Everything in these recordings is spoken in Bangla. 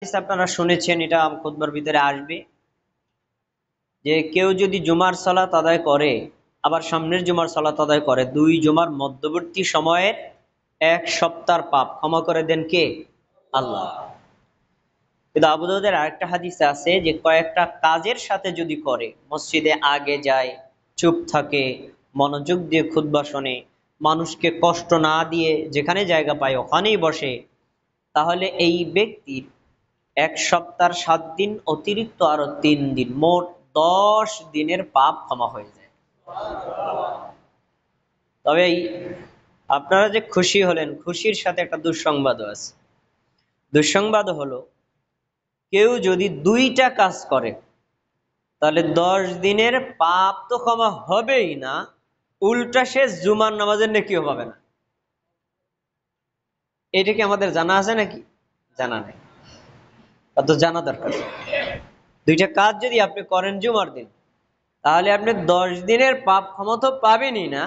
আপনারা শুনেছেন, এটা খুতবার ভিতরে আসবে যে কেউ যদি জুমার সালাত আদায় করে আবার সামনের জুমার সালাত আদায় করে, দুই জুমার মধ্যবর্তী সময়ের এক সপ্তাহ পাপ ক্ষমা করে দেন কে? আল্লাহ। কিন্তু আবু দাউদের আরেকটা হাদিসে আছে যে কয়েকটা কাজের সাথে যদি করে, মসজিদে আগে যায়, চুপ থাকে, মনোযোগ দিয়ে খুতবা শোনে, মানুষকে কষ্ট না দিয়ে যেখানে জায়গা পায় ওখানেই বসে, তাহলে এই ব্যক্তির এক সপ্তাহ 7 দিন অতিরিক্ত আরো 3 দিন, মোট 10 দিনের পাপ ক্ষমা হয়ে যায়। তবে আপনারা যে খুশি হলেন, খুশির সাথে একটা দুঃসংবাদও আছে। দুঃসংবাদ হলো, কেউ যদি 2টা কাজ করে তাহলে 10 দিনের পাপ তো ক্ষমা হবেই না, উল্টা সে জুমার নামাজের নেকিও পাবে না। এটা কি আমাদের জানা আছে নাকি? জানা নেই, তো জানা দরকার। 2টা কাজ যদি আপনি করেন জুমার দিন, তাহলে আপনি 10 দিনের পাপ ক্ষমা তো পাবেনই না,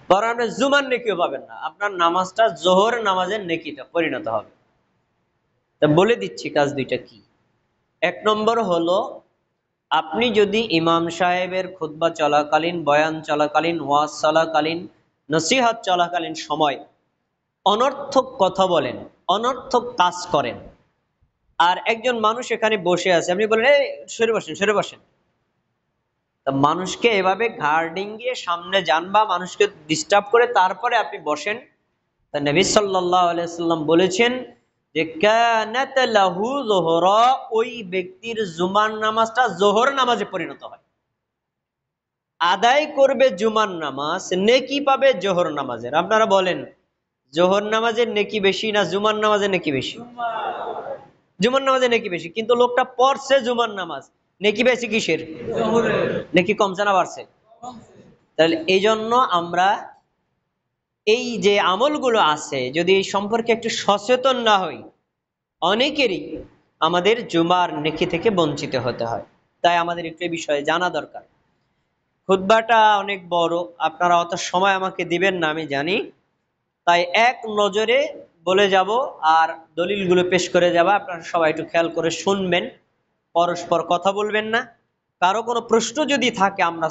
বরং আপনি জুমার নেকিও পাবেন না। আপনার নামাজটা জোহর নামাজের নেকিতে পরিণত হবে। তা বলে দিচ্ছি কাজ 2টা কি। 1 নম্বর হলো, আপনি যদি ইমাম সাহেবের খুতবা চলাকালীন, বয়ান চলাকালীন, ওয়াজ চলাকালীন, নসিহত চলাকালীন সময় অনর্থক কথা বলেন, অনর্থক কাজ করেন, আর একজন মানুষ এখানে বসে আছে, আপনি বলেন এই সরে বসেন, সরে বসেন, তা মানুষকে এভাবে ঘাড় ডিঙ্গিয়ে সামনে যান বা মানুষকে ডিস্টার্ব করে তারপরে আপনি বসেন, তা নবী সাল্লাল্লাহু আলাইহি সাল্লাম বলেছেন যে কানাত লাহু যুহরা, ওই ব্যক্তির জুমার নামাজটা জোহর নামাজে পরিণত হয়। আদায় করবে জুমার নামাজ, নেকি পাবে জোহর নামাজের। আপনারা বলেন, জোহর নামাজের নেকি বেশি না জুমার নামাজের নেকি বেশি? জুমার নামাজের নেকি বেশি, কিন্তু লোকটা পড়ছে জুমার নামাজ, নেকি বেশি কিসের? নেকি কমছে না বাড়ছে? তাহলে এই জন্য আমরা এই যে আমলগুলো আছে, যদি এই সম্পর্কে একটু সচেতন না হই, অনেকেরই আমাদের জুমার নেকি থেকে বঞ্চিত হতে হয়। তাই আমাদের একটু এই বিষয়ে জানা দরকার। খুতবাটা অনেক বড়, আপনারা অত সময় আমাকে দিবেন না আমি জানি, তাই এক নজরে বলে যাব আর দলিলগুলো পেশ করে যাব। আপনারা সবাই একটু খেয়াল করে শুনবেন, পরস্পর কথা বলবেন না। কারো কোনো প্রশ্ন যদি থাকে আমরা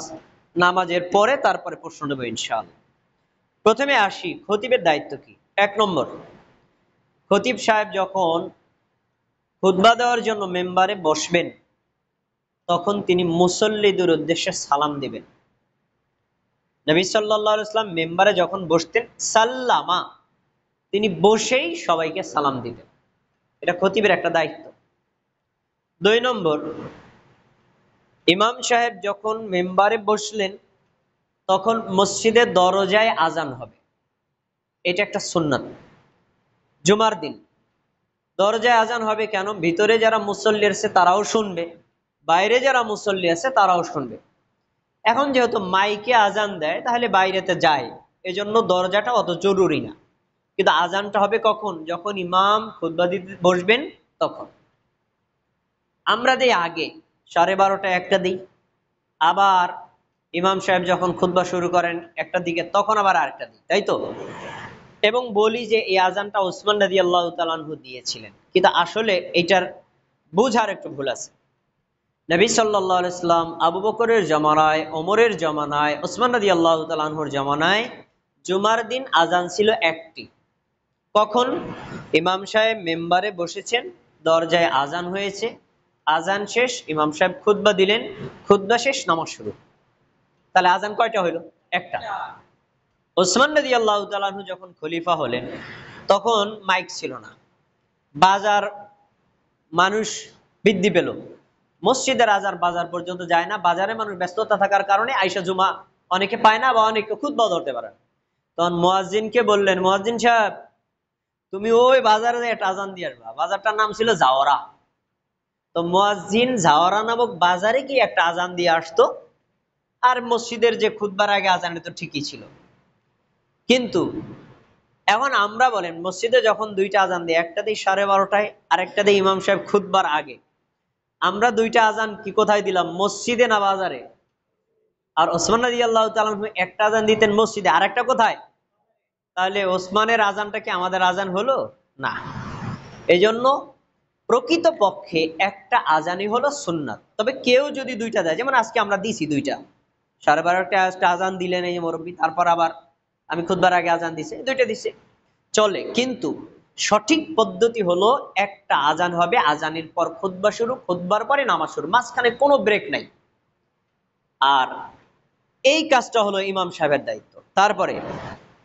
নামাজের পরে তারপরে প্রশ্ন নেব ইনশাআল্লাহ। প্রথমে আসি, খতিবের দায়িত্ব কি। 1 নম্বর, খতিব সাহেব যখন খুতবা দেওয়ার জন্য মেম্বারে বসবেন, তখন তিনি মুসল্লিদের উদ্দেশ্যে সালাম দিবেন। নবী সাল্লাল্লাহু আলাইহি ওয়াসাল্লাম মেম্বারে যখন বসতেন, সাল্লামা, তিনি বসেই সবাইকে সালাম দিতেন। এটা খতিবের একটা দায়িত্ব। 2 নম্বর, ইমাম সাহেব যখন মেম্বারে বসলেন, তখন মসজিদের দরজায় আজান হবে। এটা একটা সুন্নাত। জুমার দিন দরজায় আজান হবে কেন? ভিতরে যারা মুসল্লি আছে তারাও শুনবে, বাইরে যারা মুসল্লি আছে তারাও শুনবে। এখন যেহেতু মাইকে আজান দেয়, তাহলে বাইরেতে যায়, এজন্য দরজাটা অত জরুরি না। কিন্তু আজানটা হবে কখন? যখন ইমাম খুতবা দিতে বসবেন তখন। আমরা দিই আগে 12:30 একটা দিই, আবার ইমাম সাহেব যখন খুতবা শুরু করেন একটার দিকে, তখন আবার আরেকটা দিই, তাই তো? এবং বলি যে এই আজানটা উসমান রাদিয়াল্লাহু তাআলা আনহু দিয়েছিলেন, কিন্তু আসলে এটার বুঝার একটু ভুল আছে। নবী সাল্লাল্লাহু আলাইহি সাল্লাম আবু বকরের জামানায়, ওমরের জামানায়, ওসমান রাদিয়াল্লাহু তাআলা আনহুর জামানায় জুমার দিন আজান ছিল একটি। কখন? ইমাম সাহেব মেম্বারে বসেছেন, দরজায় আজান হয়েছে, আজান শেষ, ইমাম সাহেব খুতবা দিলেন, খুতবা শেষ, নামাজ শুরু। তাহলে আজান কয়টা হইল? একটা। ওসমান রাদিয়াল্লাহু তাআলা আনহু যখন খলিফা হলেন, তখন মাইক ছিল না, বাজার মানুষ বৃদ্ধি পেল, মসজিদের আজান বাজার পর্যন্ত যায় না, বাজারে মানুষ ব্যস্ততা থাকার কারণে আয়েশা জুমা অনেকে পায় না বা অনেকে খুতবা ধরতে পারে না। তখন মুয়াজ্জিনকে বললেন, মুয়াজ্জিন সাহেব, তুমি ওই বাজারে একটা আজান দিয়ে আসবা। বাজারটার নাম ছিল জাওরা। তো মুয়াজ্জিন জাওরা নামক বাজারে কি একটা আজান দিয়ে আসতো, আর মসজিদের যে খুতবার আগে আজান তো ঠিকই ছিল। কিন্তু এখন আমরা বলেন, মসজিদে যখন 2টা আজান দিই, একটা দিই 12:30টায়, আর একটা দিই ইমাম সাহেব খুতবার আগে, আমরা 2টা আজান কি কোথায় দিলাম? মসজিদে না বাজারে? আর ওসমান রাদিয়াল্লাহু তাআলা একটা আজান দিতেন মসজিদে, আর একটা কোথায়? তাহলে ওসমানের আজানটা কি আমাদের আজান হলো? না। এই জন্য প্রকৃতপক্ষে একটা আজানই হলো সুন্নাত। তবে কেউ যদি দুইটা দেয়, যেমন আজকে আমরা দিছি দুইটা, 12:30টায় একটা আজান দিলেন এই মুরব্বী, তারপর আবার আমি খুতবার আগে আজান দিছি, দুইটা দিছে, চলে। কিন্তু সঠিক পদ্ধতি হলো একটা আজান হবে, আজানের পর খুতবা শুরু, খুতবার পরে নামাজ শুরু, মাঝখানে কোনো ব্রেক নাই। আর এই কাজটা হলো ইমাম সাহেবের দায়িত্ব। তারপরে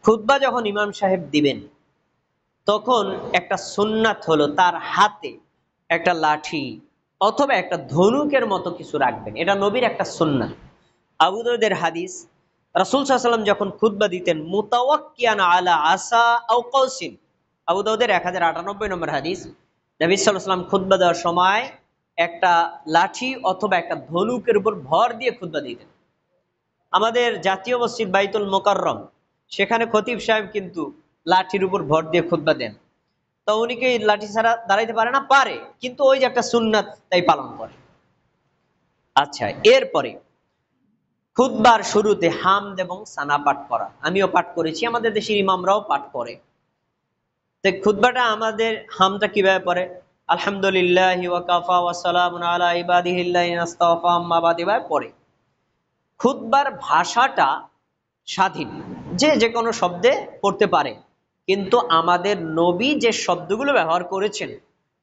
খুতবা যখন ইমাম সাহেব দিবেন, তখন একটা সুন্নাত হলো তার হাতে একটা লাঠি অথবা একটা ধনুকের মতো কিছু রাখবেন, এটা নবীর একটা সুন্নাত। আবু দাউদের হাদিস, রাসূল সাল্লাল্লাহু আলাইহি ওয়াসাল্লাম যখন খুতবা দিতেন মুতাওয়াক্কিয়ান আলা আসা আও কওসিন, আবু দাউদের 1098 নম্বর হাদিস, নবী সাল্লাল্লাহু আলাইহি ওয়াসাল্লাম খুতবা দেওয়ার সময় একটা লাঠি অথবা একটা ধনুকের উপর ভর দিয়ে খুতবা দিতেন। আমাদের জাতীয় মসজিদ বাইতুল মোকাররম, সেখানে খতিব সাহেব কিন্তু লাঠির উপর ভর দিয়ে খুতবা দেন। তো উনি কি লাঠি ছাড়া দাঁড়াইতে পারে না? পারে, কিন্তু ওই যে একটা সুন্নাত তাই পালন করে। আচ্ছা, এরপরে খুতবার শুরুতে হামদ এবং সানা পাঠ করা, আমিও পাঠ করেছি, আমাদের দেশের ইমামরাও পাঠ করে। তো খুতবাটা আমাদের হামটা কিভাবে পড়ে? আলহামদুলিল্লাহি ওয়া কাফা ওয়া সালামুন আলা ইবাদিহিল্লাযিনা ইসতাফা, আম্মা বাদ, এভাবে পড়ে। খুতবার ভাষাটা স্বাধীন, যে যে কোনো শব্দে পড়তে পারে, কিন্তু আমাদের নবী যে শব্দগুলো ব্যবহার করেছেন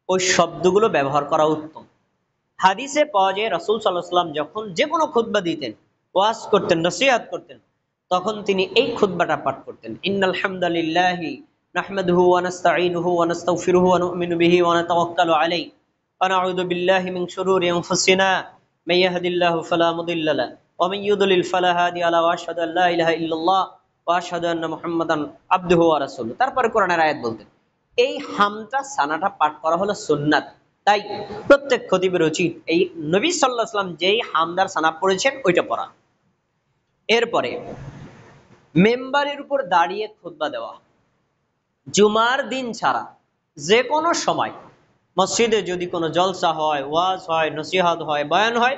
ওই শব্দগুলো ব্যবহার করা উত্তম। হাদিসে পাওয়া যায় রাসূল সাল্লাল্লাহু আলাইহি ওয়াসাল্লাম যখন যে কোনো খুতবা দিতেন, ওয়াজ করতেন, নসিহত করতেন, তখন তিনি এই খুতবাটা পাঠ করতেন, ইন্নাল হামদালিল্লাহি নাহমাদুহু ওয়া নাস্তাঈনুহু ওয়া নাস্তাগফিরুহু ওয়া নু'মিনু বিহি ওয়া নাতাওয়াক্কালু আলাইহি ওয়া নাউযু বিল্লাহি মিন শুরুরি আনফুসিনা মান ইয়াহদিল্লাহু ফালা মুদিল্লা লাহু ওয়া মান ইউদ্লিল ফালা হাদিয়া লাহু ওয়া আশহাদু আল্লা ইলাহা ইল্লাল্লাহ ওয়া আশহাদু আন্না মুহাম্মাদান আবদুহু ওয়া রাসূলুহু। তারপরে কোরআনের আয়াত বলতেন। এই হামটা সানাটা পাঠ করা হলো সুন্নাত। তাই প্রত্যেক খতিবের উচিত এই নবী সাল্লাল্লাহু আলাইহি ওয়াসাল্লাম যেই হামদার সানা পড়েছেন ওইটা পড়া। এরপরে মেম্বারের উপর দাঁড়িয়ে খুতবা দেওয়া, জুমার দিন ছাড়া যে কোনো সময় মসজিদে যদি কোনো জলসা হয়, ওয়াজ হয়, নসিহত হয়, বয়ান হয়,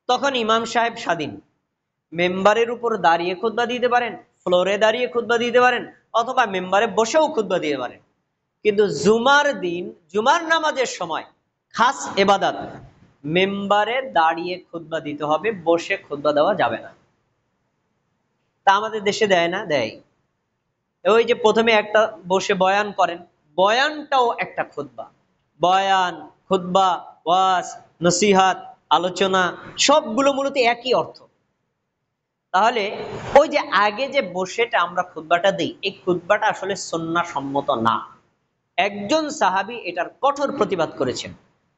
তখন ইমাম সাহেব স্বাধীন, মেম্বারের উপর দাঁড়িয়ে খুতবা দিতে পারেন, ফ্লোরে দাঁড়িয়ে খুতবা দিতে পারেন, অথবা মেম্বারে বসেও খুতবা দিতে পারেন। কিন্তু জুমার দিন, জুমার নামাজের সময় খাস ইবাদত, মেম্বারে দাঁড়িয়ে খুতবা দিতে হবে, বসে খুতবা দেওয়া যাবে না। তা আমাদের দেশে দেয় না? দেয়। ওই যে প্রথমে একটা বসে বয়ান করেন, বয়ানটাও একটা খুতবা। বয়ান, খুতবা, ওয়াজ, নসিহাত, আলোচনা সবগুলো মূলত একই অর্থ। তাহলে ওই যে আগে যে বসেটা আমরা খুতবাটা দিই, এই খুতবাটা আসলে সুন্নাহ সম্মত না। একজন সাহাবী এটার কঠোর প্রতিবাদ করেছেন।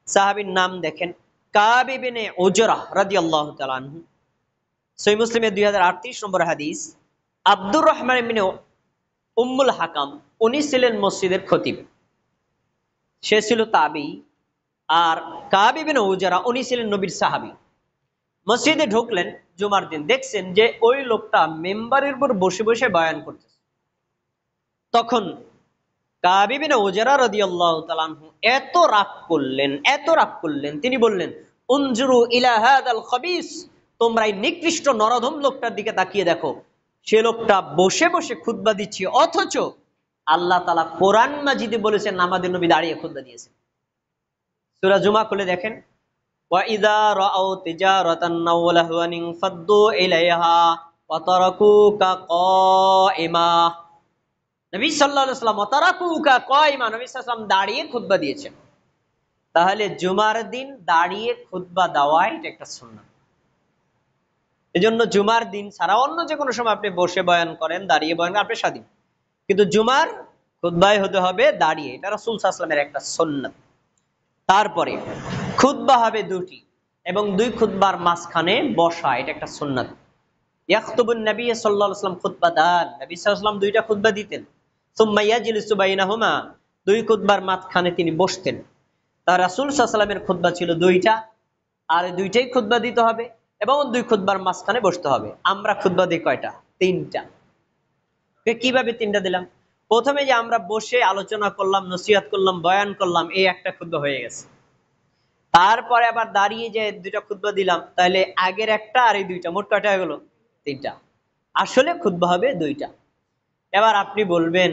সাহাবীর নাম দেখেন, কাব ইবনে উজরাহ রাদিয়াল্লাহু তাআলা আনহু, সহিহ মুসলিমের 2038 নম্বর হাদিস। আব্দুর রহমান ইবনে উম্মুল হাকাম, উনি ছিলেন মসজিদের খতিব, সে ছিল তাবী। আর কাব ইবনে উজরা উনি ছিলেন নবীর সাহাবী। মসজিদে ঢুকলেন জুমার দিন, দেখছেন যে ওই লোকটা মেম্বারের উপর বসে বসে বয়ান করতেছে। তখন কাব ইবনে উজরা রাদিয়াল্লাহু তাআলা আনহু এত রাগ করলেন, এত রাগ করলেন, তিনি বললেন, উনজুরু ইলা হাদাল খাবিস, তোমরা এই নিকৃষ্ট নরধম লোকটার দিকে তাকিয়ে দেখো, সে লোকটা বসে বসে খুতবা দিচ্ছে, অথচ আল্লাহ তাআলা কোরআন মাজিদে বলেছেন আমাদের নবী দাঁড়িয়ে খুতবা দিয়েছেন। সূরা জুমা খুলে দেখেন, ওয়া ইযা রাআউ তিজারাতান আও লাহওয়ান ফাদ্দু ইলাইহা ওয়া তারাকুকা কাইমা। নবী সাল্লাল্লাহু আলাইহি ওয়াসাল্লাম তারাকুকা কাইমা, নবী সাল্লাল্লাহু আলাইহি ওয়াসাল্লাম দাঁড়িয়ে খুতবা দিয়েছেন। তাহলে জুমার দিন দাঁড়িয়ে খুতবা দেওয়া এটা একটা সুন্নাত। এজন্য জুমার দিন ছাড়া অন্য যে কোনো সময় আপনি বসে বয়ান করেন, দাঁড়িয়ে বয়ান করেন, আপনি স্বাধীন, কিন্তু জুমার খুতবায় হতে হবে দাঁড়িয়ে, এটা রাসূল সাল্লাল্লাহু আলাইহি ওয়াসাল্লামের একটা সুন্নাত। তারপরে খুতবা হবে দুটি, এবং দুই খুতবার মাঝখানে বসা, এটা একটা সুন্নাত। ইয়াখতুবুন নবী সাল্লাল্লাহু আলাইহি ওয়াসাল্লাম খুতবাতান, নবী সাল্লাল্লাহু আলাইহি ওয়াসাল্লাম দুইটা খুতবা দিতেন। সুম্মা ইয়াজলিসু বাইনাহুমা, দুই খুতবার মাঝখানে তিনি বসতেন। তার রাসূল সাল্লাল্লাহু আলাইহি ওয়াসাল্লামের খুতবা ছিল দুইটা, আর দুইটাই খুতবা দিতে হবে এবং দুই খুতবার মাঝখানে বসতে হবে। আমরা খুতবা দিই কয়টা? তিনটা। কিভাবে তিনটা দিলাম? প্রথমে যে আমরা বসে আলোচনা করলাম, নসিহত করলাম, বয়ান করলাম, এই একটা খুতবা হয়ে গেছে। তারপরে আবার দাঁড়িয়ে যে দুইটা খুতবা দিলাম, তাহলে আগের একটা আর এই দুইটা, মোট কয়টা হয়ে গেল? তিনটা। আসলে খুতবা হবে দুইটা। এবার আপনি বলবেন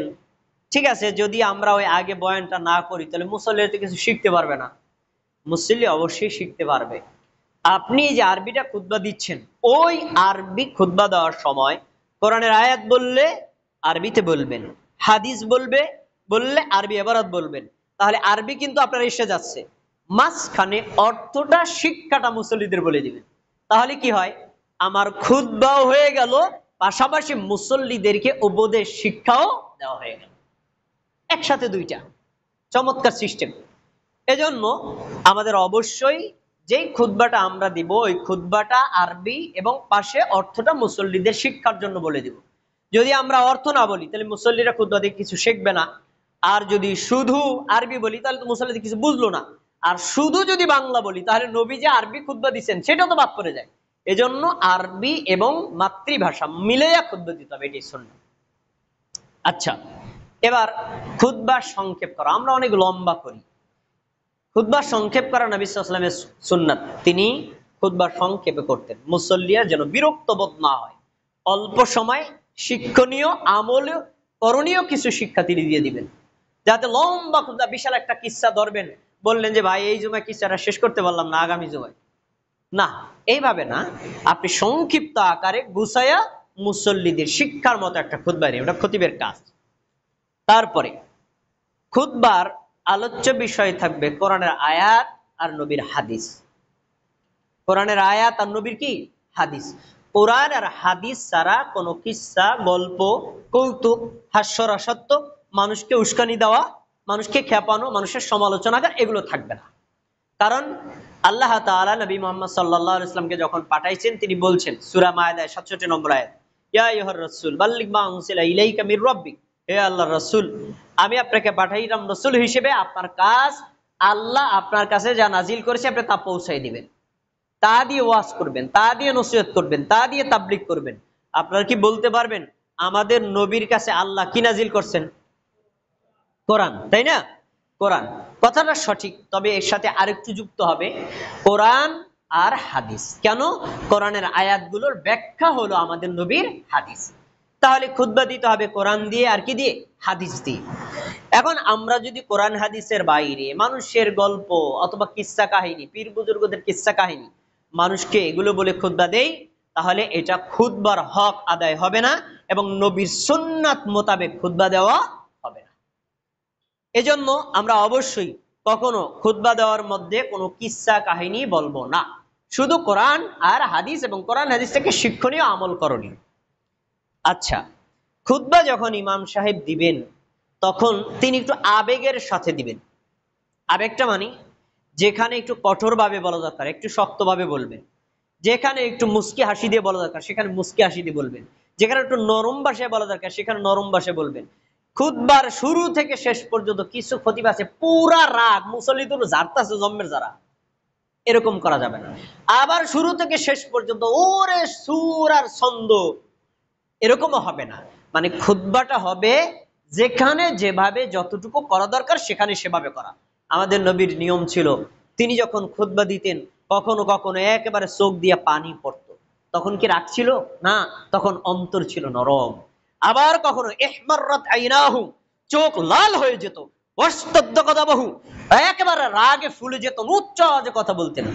ঠিক আছে, যদি আমরা ওই আগে বয়ানটা না করি তাহলে মুসল্লিরা তো কিছু শিখতে পারবে না। মুসল্লি অবশ্যই শিখতে পারবে। আপনি যে আরবিটা খুতবা দিচ্ছেন, ওই আরবি খুতবা দেওয়ার সময় কোরআনের আয়াত বললে আরবিতে বলবেন, হাদিস বললে আরবি ইবারত বলবেন। তাহলে আরবি কিন্তু আপনার এসে যাচ্ছে, মাঝখানে অর্থটা শিক্ষাটা মুসল্লিদের বলে দিবেন। তাহলে কি হয়, আমার খুতবাও হয়ে গেল, পাশাপাশি মুসল্লিদেরকে উপদেশ শিক্ষাও দেওয়া হয়ে গেল, একসাথে দুইটা। চমৎকার সিস্টেম। এজন্য আমাদের অবশ্যই যেই খুতবাটা আমরা দিব, ওই খুতবাটা আরবি এবং পাশে অর্থটা মুসল্লিদের শিক্ষার জন্য বলে দিব। যদি আমরা অর্থ না বলি তাহলে মুসল্লিরা খুতবা দিয়ে কিছু শিখবে না। আর যদি শুধু আরবি বলি তাহলে তো মুসল্লিদের কিছু বুঝলো না। আর শুধু যদি বাংলা বলি তাহলে নবী যে আরবি খুতবা দিচ্ছেন সেটাও তো বাদ পড়ে যায়। এজন্য আরবি এবং মাতৃভাষা মিলেয়া খুতবা দিতে হবে, এটাই সুন্নাহ। আচ্ছা, এবার খুতবা সংক্ষেপ করা। আমরা অনেক লম্বা করি, খুতবা সংক্ষেপ করা নবী সাল্লাল্লাহু আলাইহি ওয়াসাল্লামের সুন্নাত। তিনি খুতবা সংক্ষেপে করতেন, মুসল্লিরা যেন বিরক্ত বোধ না হয়। অল্প সময় শিক্ষণীয়, আমলীয়, করণীয় কিছু শিক্ষা তিনি দিয়ে দিবেন, যাতে লম্বা খুতবা, বিশাল একটা কিসসা ধরবেন, বললেন যে ভাই এই জুমায় কিসসাটা শেষ করতে পারলাম না, আগামী জুমায়। না, এইভাবে না, আপনি সংক্ষিপ্ত আকারে গুছায়া মুসল্লিদের শিক্ষার মতো একটা খুতবা নিয়ে, ওটা খতিবের কাজ। তারপরে খুতবার আলোচ্য বিষয় থাকবে কোরআনের আয়াত আর নবীর হাদিস। কোরআনের আয়াত আর নবীর কি হাদিস। কোরআন আর হাদিস ছাড়া কোনো কিসসা, গল্প, কৌতুক, হাস্যরসাত্মক, মানুষকে উস্কানি দেওয়া, মানুষকে খেপানো, মানুষের সমালোচনা করা, এগুলো থাকবে না। কারণ আল্লাহ তাআলা নবী মুহাম্মদ সাল্লাল্লাহু আলাইহি ওয়াসাল্লামকে যখন পাঠাইছেন, তিনি বলছেন সূরা মায়েদায় 67 নম্বর আয়াত, ইয়া আইয়ুহার রাসূল বাল্লিগ মা উনজিলা ইলাইকা মির রাব্বিক, হে আল্লাহর রাসূল, আমি আপনাকে পাঠাইলাম রাসূল হিসেবে, আপনার কাজ আল্লাহ আপনার কাছে যা নাজিল করেছে আপনি তা পৌঁছাই দিবেন, তা দিয়ে ওয়াজ করবেন, তা দিয়ে নসিহত করবেন, তা দিয়ে তাবলীগ করবেন। আপনারা কি বলতে পারবেন আমাদের নবীর কাছে আল্লাহ কি নাজিল করছেন? কোরআন, তাই না? কোরআন, কথাটা সঠিক, তবে এর সাথে আরেকটু যুক্ত হবে কোরআন আর হাদিস। কেন? কোরআনের আয়াতগুলোর ব্যাখ্যা হলো আমাদের নবীর হাদিস। তাহলে খুতবা দিতে হবে কোরআন দিয়ে আর কি দিয়ে? হাদিস দিয়ে। এখন আমরা যদি কোরআন হাদিসের বাইরে মানুষের গল্প অথবা কিস্সা কাহিনী, পীর বুজুর্গদের কিস্সা কাহিনী মানুষকে এগুলো বলে খুতবা দেই, তাহলে এটা খুতবার হক আদায় হবে না এবং নবীর সুন্নাত মোতাবেক খুতবা দেওয়া হবে না। এজন্য আমরা অবশ্যই কখনো খুতবা দেওয়ার মধ্যে কোনো কিস্সা কাহিনী বলবো না, শুধু কোরআন আর হাদিস এবং কোরআন হাদিস থেকে শিক্ষণীয়, আমল করণীয়। আচ্ছা, খুতবা যখন ইমাম সাহেব দিবেন তখন তিনি একটু আবেগের সাথে দিবেন। আবেগটা মানে যেখানে একটু কঠোরভাবে বলা দরকার একটু শক্তভাবে বলবেন, যেখানে একটু মুস্কি হাসি দিয়ে বলা দরকার সেখানে মুস্কি হাসি দিয়ে বলবেন, যেখানে একটু নরম ভাষায় বলা দরকার সেখানে নরম ভাষায় বলবেন। খুতবার শুরু থেকে শেষ পর্যন্ত কিছু খতিব আছে পুরা রাগ মুসল্লি তো ঝাড়তাছে জম্মের যারা, এরকম করা যাবে না। আবার শুরু থেকে শেষ পর্যন্ত ওরে সুর আর ছন্দ, এরকমও হবে না। মানে খুতবাটা হবে যেখানে যেভাবে যতটুকু করা দরকার সেখানে সেভাবে করা। আমাদের নবীর নিয়ম ছিল, তিনি যখন খুতবা দিতেন কখনো কখনো একেবারে চোখ দিয়ে পানি পড়তো। তখন কি রাগ ছিল? না, তখন অন্তর ছিল নরম। আবার কখনো ইহমাররাত আইনাহু, চোখ লাল হয়ে যেত, ওয়াশতাদ্দা গাদাবাহু, একেবারে রাগে ফুলে যেত, উচ্চ আওয়াজে কথা বলতেন।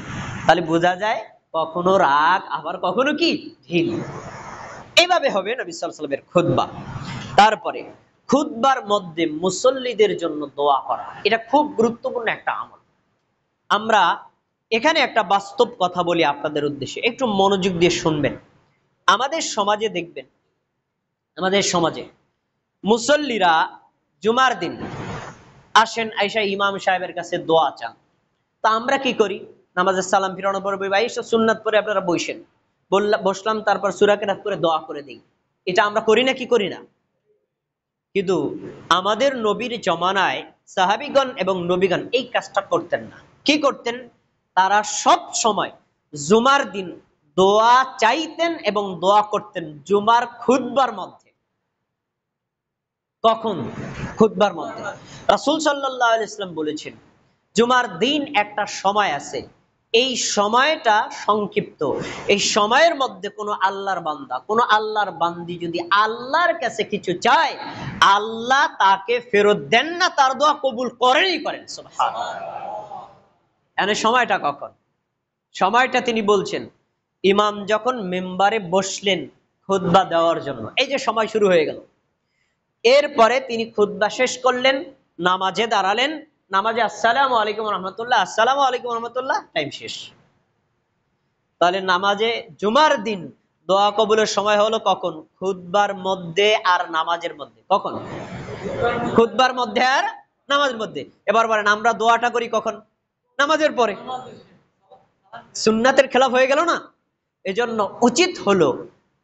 তাহলে বোঝা যায় কখনো রাগ আবার কখনো কি ঢিল। এইভাবে হবে নবী সাল্লাল্লাহু আলাইহি ওয়াসাল্লামের খুতবা। তারপরে খুতবার মধ্যে মুসল্লিদের জন্য দোয়া করা, এটা খুব গুরুত্বপূর্ণ একটা আমল। আমরা এখানে একটা বাস্তব কথা বলি আপনাদের উদ্দেশ্যে, একটু মনোযোগ দিয়ে শুনবেন। আমাদের সমাজে দেখবেন, আমাদের সমাজে মুসল্লিরা জুমার দিন আসেন, আয়েশা ইমাম সাহেবের কাছে দোয়া চান। তা আমরা কি করি? নামাজের সালাম ফিরানোর পরে ভাই এসব সুন্নাত পরে আপনারা বসেন, বসলাম, তারপর সূরা কেরাত করে দোয়া করে দিই। এটা আমরা করি না কি করি না? কিন্তু আমাদের নবীর জমানায় সাহাবীগণ এবং নবীগণ এই কাজটা করতেন না। কি করতেন? তারা সব সময় জুমার দিন দোয়া চাইতেন এবং দোয়া করতেন জুমার খুতবার মধ্যে। কখন? খুতবার মধ্যে। রাসূল সাল্লাল্লাহু আলাইহি ওয়াসাল্লাম বলেছেন, জুমার দিন একটা সময় আছে এই সময়টা সংক্ষিপ্ত। এই সময়ের মধ্যে কোনো আল্লাহর বান্দা, কোনো আল্লাহর বান্দি যদি আল্লাহর কাছে কিছু চায়, আল্লাহ তাকে ফেরত দেন না, তার দোয়া কবুল করেনই করেন। সুবহানাল্লাহ। এখানে সময়টা কখন? সময়টা তিনি বলছেন ইমাম যখন মেম্বারে বসলেন খুতবা দেওয়ার জন্য, এই যে সময় শুরু হয়ে গেল। এরপরে তিনি খুতবা শেষ করলেন, নামাজে দাঁড়ালেন, নামাজে আসসালামু আলাইকুম রহমতুল্লাহ, আসসালামু আলাইকুম রহমতুল্লাহ, টাইম শেষ। তাহলে নামাজে জুমার দিন দোয়া কবুলের সময় হলো কখন? খুতবার মধ্যে আর নামাজের মধ্যে। কখন? খুতবার মধ্যে আর নামাজের মধ্যে। এবার বলেন আমরা দোয়াটা করি কখন? নামাজের পরে। সুন্নাতের খেলাফ হয়ে গেল না? এজন্য উচিত হলো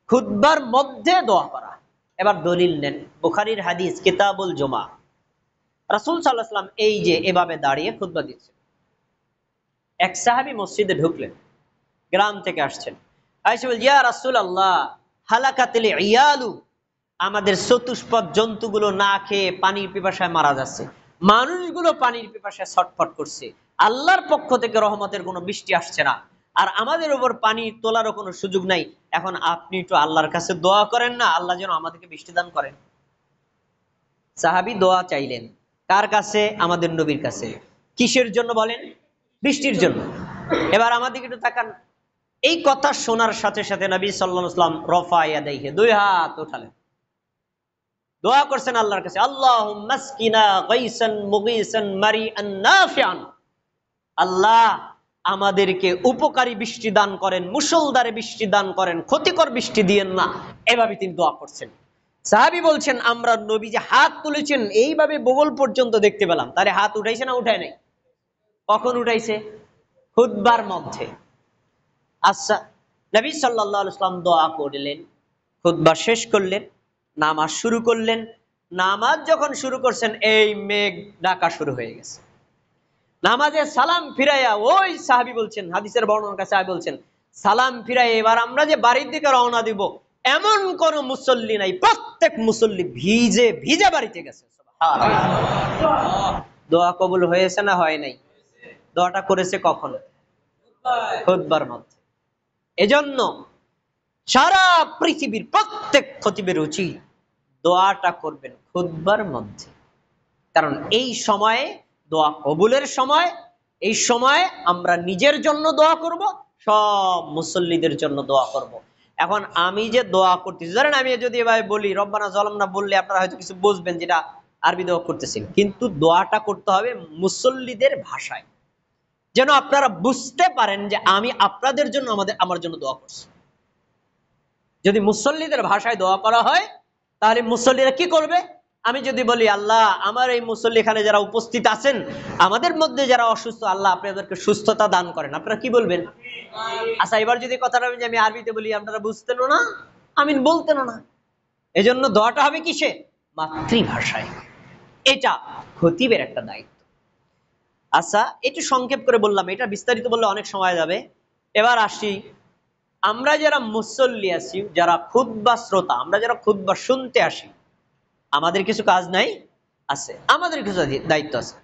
খুতবার মধ্যে দোয়া করা। এবার দলিল নেন, বুখারীর হাদিস কিতাবুল জুমা, রাসূল সাল্লাল্লাহু আলাইহি ওয়াসাল্লাম এই যে এভাবে দাঁড়িয়ে খুতবা দিচ্ছেন। এক সাহাবী মসজিদে ঢুকলেন, গ্রাম থেকে আসছেন। আয়েশা বলেন, ইয়া রাসূলুল্লাহ হালাকাতিল ইয়ালু, আমাদের চতুষ্পদ জন্তুগুলো না খেয়ে পানির পিপাসায় মারা যাচ্ছে, মানুষগুলো পানির পিপাসায় ছটফট করছে, আল্লাহর পক্ষ থেকে রহমতের কোনো বৃষ্টি আসছে না, আর আমাদের উপর পানি তোলারও কোনো সুযোগ নাই। এখন আপনি একটু আল্লাহর কাছে দোয়া করেন না, আল্লাহ যেন আমাদেরকে বৃষ্টি দান করেন। সাহাবী দোয়া চাইলেন কার কাছে? আমাদের নবীর কাছে। কিসের জন্য বলেন? বৃষ্টির জন্য। এবার আমাদেরকে একটু তাকান, এই কথা শোনার সাথে সাথে নবী সাল্লাল্লাহু আলাইহি ওয়াসাল্লাম রফা ইয়াদাইহি, দুই হাত উঠালেন, দোয়া করছেন আল্লাহর কাছে, আল্লাহুম্মা আসকিনা গায়সান মুগীসান মারিআন নাফিআন, আল্লাহ আমাদেরকে উপকারী বৃষ্টি দান করেন, মুষলধারে বৃষ্টি দান করেন, ক্ষতিকর বৃষ্টি দিয়েন না। এভাবে তিনি দোয়া করছেন। সাহাবী বলছেন আমরা নবী যে হাত তুলেছেন এইভাবে বগল পর্যন্ত দেখতে পেলাম। তারে হাত উঠাইছে না উঠায় নাই? কখন উঠাইছে? খুতবার মধ্যে। আচ্ছা, নবী সাল্লাল্লাহু আলাইহি ওয়াসাল্লাম দোয়া করলেন, খুতবা শেষ করলেন, নামাজ শুরু করলেন। নামাজ যখন শুরু করছেন এই মেঘ ডাকা শুরু হয়ে গেছে। নামাজে সালাম ফিরাইয়া ওই সাহাবী বলছেন, হাদিসের বর্ণনাকারী সাহাবী বলছেন, সালাম ফিরাইয়া এবার আমরা যে বাড়ির দিকে রওনা দিব, এমন কোন মুসল্লি নাই, প্রত্যেক মুসল্লি ভিজে ভিজে বাড়িতে গেছে। সুবহানাল্লাহ। দোয়া কবুল হয়েছে না হয় নাই? দোয়াটা করেছে কখন? খুতবার মধ্যে। এজন্য সারা পৃথিবীর প্রত্যেক খতিবের উচিত দোয়াটা করবেন খুতবার মধ্যে, কারণ এই সময়ে দোয়া কবুলের সময়। এই সময় আমরা নিজের জন্য দোয়া করব, সব মুসল্লিদের জন্য দোয়া করব। এখন আমি যে দোয়া করতেছি, ধরেন আমি যদি এভাবে বলি রব্বানা যালামনা বললে আপনারা হয়তো কিছু বুঝবেন যেটা আরবি দোয়া করতেছেন, কিন্তু দোয়াটা করতে হবে মুসল্লিদের ভাষায়, যেন আপনারা বুঝতে পারেন যে আমি আপনাদের জন্য আমার জন্য দোয়া করছি। যদি মুসল্লিদের ভাষায় দোয়া করা হয় তাহলে মুসল্লিরা কি করবে? আমি যদি বলি আল্লাহ আমার এই মুসল্লি এখানে যারা উপস্থিত আছেন, আমাদের মধ্যে যারা অসুস্থ, আল্লাহ আপনি ওদেরকে সুস্থতা দান করেন, আপনারা কি বলবেন? আচ্ছা, এবার যদি কথাটা আমি আরবিতে বলি আপনারা বুঝতেন না, আমিন বলতেন না। এজন্য দোয়াটা হবে কিসে? মাতৃভাষায়। এটা খতিবের একটা দায়িত্ব। আচ্ছা, একটু সংক্ষেপ করে বললাম, এটা বিস্তারিত বললে অনেক সময় যাবে। এবার আসি, আমরা যারা মুসল্লি আছি, যারা খুতবা শ্রোতা, আমরা যারা খুতবা শুনতে আসি, আমাদের কিছু কাজ নাই? আছে, আমাদের কিছু দায়িত্ব আছে।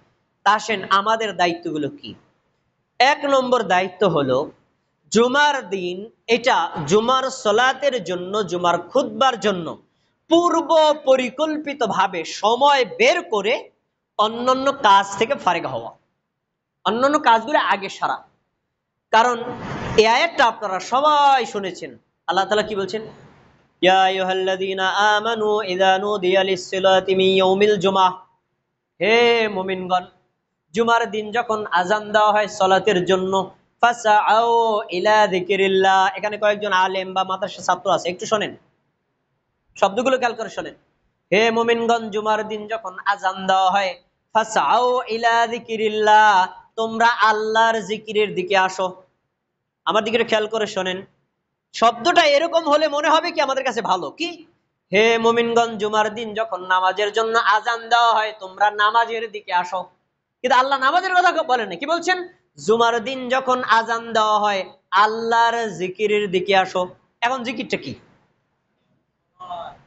তা আসেন আমাদের দায়িত্বগুলো কি? এক নম্বর দায়িত্ব হলো জুমার দিন, এটা জুমার সালাতের জন্য, জুমার খুতবার জন্য পূর্ব পরিকল্পিত ভাবে সময় বের করে অন্যান্য কাজ থেকে ফারেক হওয়া, অন্যান্য কাজগুলো আগে সারা। কারণ এই আয়াতটা আপনারা সবাই শুনেছেন, আল্লাহ তাআলা কি বলছেন? ইয়া আইয়ুহাল্লাযীনা আমানু ইযা নুদিয়া লিস-সালাতি মিন ইয়াউমিল জুমআহ, হে মুমিনগণ, জুমার দিন যখন আযান দেওয়া হয় সালাতের জন্য, ফাসআউ ইলা যিকিরিল্লাহ। এখানে কয়েকজন আলেম বা মাদ্রাসা ছাত্র আছে, একটু শুনেন, শব্দগুলো খেয়াল করে শুনেন। হে মুমিনগণ, জুমার দিন যখন আযান দেওয়া হয়, ফাসআউ ইলা যিকিরিল্লাহ, তোমরা আল্লাহর জিকিরের দিকে আসো। আমার দিকে খেয়াল করে শোনেন, শব্দটা এরকম হলে মনে হবে কি আমাদের কাছে ভালো, কি হে মুমিনগণ, জুমার দিন যখন নামাজের জন্য আযান দেওয়া হয় তোমরা নামাজের দিকে আসো। কিন্তু আল্লাহ নামাজের কথা বলেন না, কি বলছেন? জুমার দিন যখন আযান দেওয়া হয় আল্লাহর জিকিরের দিকে আসো। এখন জিকিরটা কি?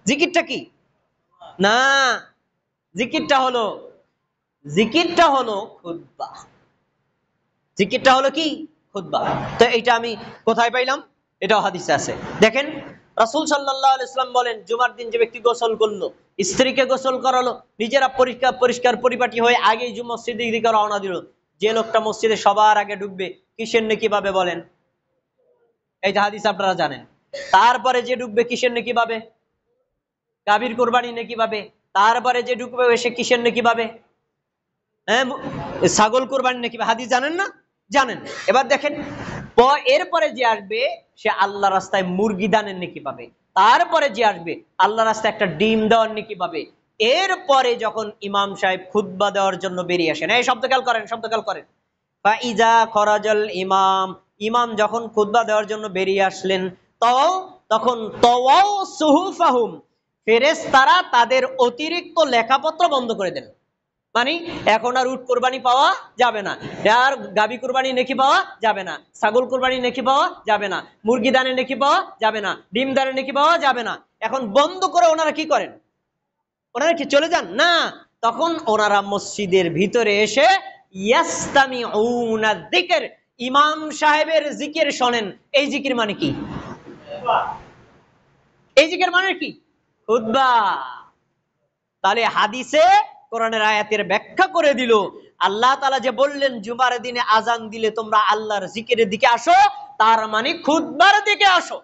জিকিরটা কি? না, জিকিরটা হলো খুতবা। জিকিরটা হলো কি? খুতবা। তো এটা আমি কোথায় পাইলাম? এটাও হাদিসে আছে। দেখেন রাসূল সাল্লাল্লাহু আলাইহি ওয়াসাল্লাম বলেন, জুমার দিন যে ব্যক্তি গোসল করলো, স্ত্রীকে গোসল করালো, নিজেরা পরিষ্কার পরিপাটি হয়ে আগেই মসজিদের দিকে রওনা দিল, যে লোকটা মসজিদে সবার আগে ঢুকবে কিসের নেকি পাবে বলেন? এই যে হাদিস আপনারা জানেন। তারপরে যে ঢুকবে কিসের নেকি পাবে? গাভীর কুরবানি নেকি পাবে। তারপরে যে ঢুকবে সে কিসের নেকি পাবে? হ্যাঁ, ছাগল কুরবানি নেকি পাবে। হাদিস জানেন না? জানেন। এবার দেখেন এরপরে যে আসবে সে আল্লাহ রাস্তায় মুরগি দানের নেকি পাবে। তারপরে যে আসবে আল্লাহ রাস্তায় একটা ডিম দেওয়ার নেকি পাবে। এরপরে যখন ইমাম সাহেব খুতবা দেওয়ার জন্য বেরিয়ে আসেন, এই শব্দ খেয়াল করেন, শব্দ খেয়াল করেন, ফাইজা খরাজাল ইমাম, ইমাম যখন খুতবা দেওয়ার জন্য বেরিয়ে আসলেন, তখন তাওয়াও সুহুফাহুম, ফেরেশতারা তাদের অতিরিক্ত লেখাপত্র বন্ধ করে দেন। মানে এখন আর উট কোরবানি পাওয়া যাবে না, আর গাবি কোরবানি নেকি পাওয়া যাবে না, ছাগল কোরবানি নেকি পাওয়া যাবে না, মুরগি দানে নেকি পাওয়া যাবে না, ডিম দানে নেকি পাওয়া যাবে না। এখন বন্ধ করে ওনারা কি করেন? ওনারা কি চলে যান? না, তখন ওনারা মসজিদের ভিতরে এসে ইয়াস্তামিউনা যিকর, ইমাম সাহেবের জিকির শোনেন। এই জিকির মানে কি? এই জিকির মানে কি? খুতবা। তাহলে হাদিসে কোরআনের আয়াতের ব্যাখ্যা করে দিল, আল্লাহ তাআলা যে বললেন জুমার দিনে আজান দিলে তোমরা আল্লাহর জিকিরের দিকে আসো, তার মানে খুতবার দিকে আসো।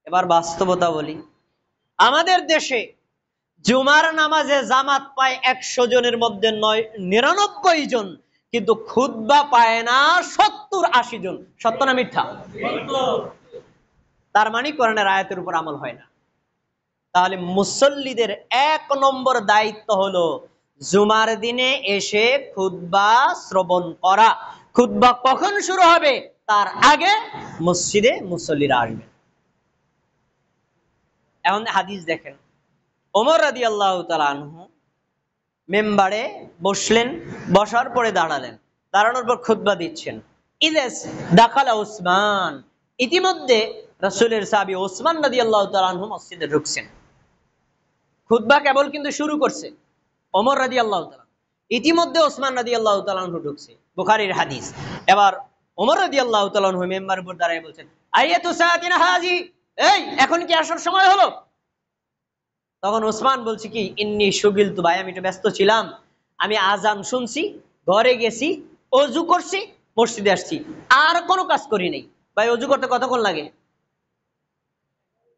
এবার বাস্তবতা বলি, আমাদের দেশে জুমার নামাজে জামাত পায় 100 জনের মধ্যে 99 জন, কিন্তু খুতবা পায় না 70-80 জন। সত্য না মিথ্যা? তার মানে কোরআনের আয়াতের উপর আমল হয় না। তাহলে মুসল্লিদের 1 নম্বর দায়িত্ব হলো জুমার দিনে এসে খুতবা শ্রবণ করা। খুতবা কখন শুরু হবে তার আগে মসজিদে মুসল্লিরা আসবেন। এখন হাদিস দেখেন, ওমর রাদিয়াল্লাহু তাআলা আনহু মেম্বারে বসলেন, বসার পরে দাঁড়ালেন, দাঁড়ানোর পর খুতবা দিচ্ছেন। ইদাস দাখালা উসমান, ইতিমধ্যে রাসূলের সাহাবী ওসমান রাদিয়াল্লাহু তাআলা আনহু মসজিদে ঢুকছেন। খুতবা কেবল কিন্তু শুরু করছে ওমর রাদিয়াল্লাহু তাআলা, ইতিমধ্যে ওসমান রাদিয়াল্লাহু তাআলা আনহু ঢুকছে, বুখারীর হাদিস। এবার ওমর রাদিয়াল্লাহু তাআলা আনহু মেম্বারের উপর দাঁড়িয়ে বলছেন, আইয়াতু সাআতিনা হাজি, এই এখন কি আসার সময় হলো? তখন ওসমান বলছে কি, ইন্নী শুগিলতু, ভাই আমি একটু ব্যস্ত ছিলাম, আমি আজান শুনছি, ঘরে গেছি, ওযু করছি, মসজিদে আসছি, আর কোনো কাজ করি নাই। ভাই ওযু করতে কতক্ষণ লাগে?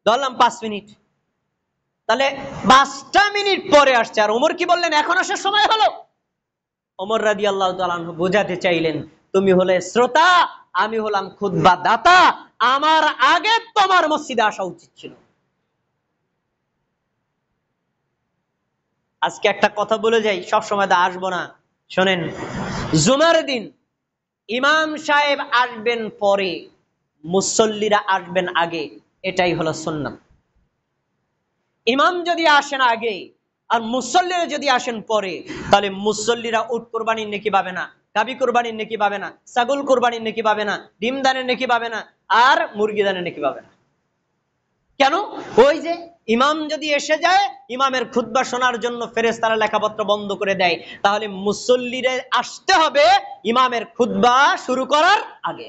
ধরলাম 5 মিনিট, তাহলে 5টা মিনিট পরে আসছে, আর ওমর কি বললেন এখন আসার সময় হলো? ওমর রাদিয়াল্লাহু তাআলা আনহু বোঝাতে চাইলেন, তুমি হলে শ্রোতা, আমি হলাম খুতবা দাতা, আমার আগে তোমার মসজিদে আসা উচিত ছিল। আজকে একটা কথা বলে যাই, সব সময় তো আসবো না, শোনেন, জুমার দিন ইমাম সাহেব আসবেন পরে, মুসল্লিরা আসবেন আগে, এটাই হলো সুন্নাত। ইমাম যদি আসেন আগে আর মুসল্লিরা যদি আসেন পরে, তাহলে মুসল্লিরা উট কোরবানির নেকি পাবে না, গাবি কোরবানির নেকি পাবে না, ছাগল কোরবানির নেকি পাবে না, ডিম দানের নেকি পাবে না, আর মুরগি দানের নেকি পাবে না। কেন? ওই যে ইমাম যদি এসে যায়, ইমামের খুতবা শোনার জন্য ফেরেশতারা লেখাপত্র বন্ধ করে দেয়, তাহলে মুসল্লিরা আসতে হবে ইমামের খুতবা শুরু করার আগে।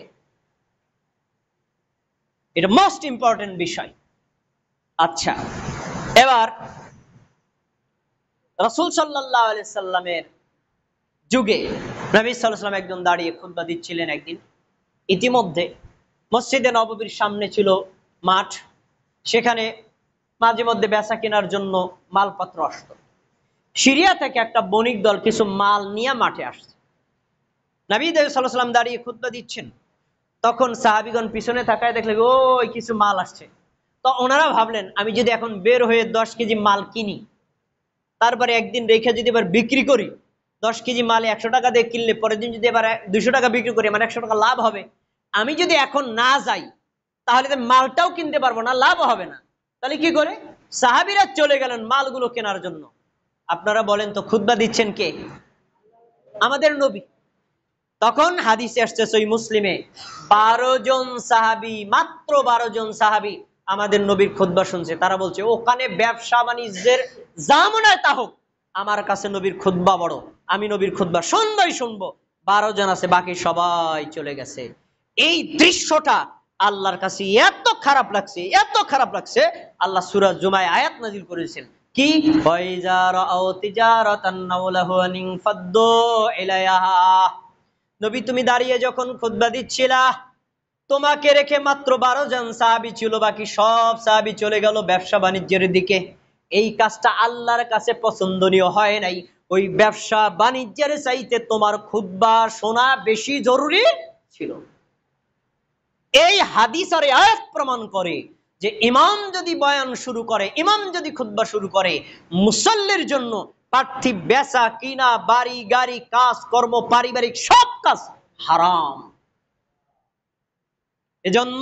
এটা মোস্ট ইম্পর্টেন্ট বিষয়। আচ্ছা, এবার রাসূল সাল্লাল্লাহু আলাইহি সাল্লামের যুগে নবী সাল্লাল্লাহু আলাইহি সাল্লাম একজন দাঁড়িয়ে খুতবা দিচ্ছিলেন একদিন। ইতিমধ্যে মসজিদে নববীর সামনে ছিল মাঠ, সেখানে মাঝে মধ্যে বেচা কেনার জন্য মালপত্র আসতো। সিরিয়া থেকে একটা বণিক দল কিছু মাল নিয়ে মাঠে আসছে। নবী সাল্লাল্লাহু আলাইহি সাল্লাম দাঁড়িয়ে খুতবা দিচ্ছেন, তখন সাহাবীগণ পিছনে তাকায় দেখলেন ওই কিছু মাল আসছে। তো ওনারা ভাবলেন, আমি যদি এখন বের হয়ে 10 কেজি মাল কিনি, তারপরে একদিন রেখে যদি এবার বিক্রি করি, 10 কেজি মাল 100 টাকা দিয়ে কিনলে পরের দিন যদি এবার 200 টাকা বিক্রি করি, আমার 100 টাকা লাভ হবে। আমি যদি এখন না যাই তাহলে মালটাও কিনতে পারবো না, লাভ হবে না। তাহলে কি করে? সাহাবীরা চলে গেলেন মালগুলো কেনার জন্য। আপনারা বলেন তো, খুতবা দিচ্ছেন কে? আমাদের নবী। তখন হাদিসে আসছে সহিহ মুসলিমে, 12 জন সাহাবী, মাত্র 12 জন সাহাবী আমাদের নবীর খুতবা শুনছে। তারা বলছে, ওখানে ব্যবসা বাণিজ্যের যা মনে হয় তা হোক, আমার কাছে নবীর খুতবা বড়, আমি নবীর খুতবা শুনবই শুনবো। 12 জন আছে, বাকি সবাই চলে গেছে। এই দৃশ্যটা আল্লাহর কাছে এত খারাপ লাগছে, এত খারাপ লাগছে, আল্লাহ সূরা জুমায় আয়াত নাযিল করেছেন কি, ওয়াইজা রাআউ তিজারাতান আও লাহুওয়ান ফাদ্দু ইলাইহা। নবী তুমি দাঁড়িয়ে যখন খুতবা দিচ্ছিলা, তোমাকে রেখে মাত্র 12 জন সাহাবী ছিল, বাকি সব সাহাবী চলে গেল ব্যবসা বাণিজ্যের দিকে। এই কাজটা আল্লাহর কাছে পছন্দনীয় হয় নাই। ওই ব্যবসা বাণিজ্যের চাইতে তোমার খুতবা শোনা বেশি জরুরি ছিল। এই হাদিস আর আয়াত প্রমাণ করে যে ইমাম যদি বয়ান শুরু করে, ইমাম যদি খুতবা শুরু করে, মুসল্লির জন্য পার্থিব বেচা কিনা, বাড়ি গাড়ি, কাজ কর্ম, পারিবারিক সব কাজ হারাম। এজন্য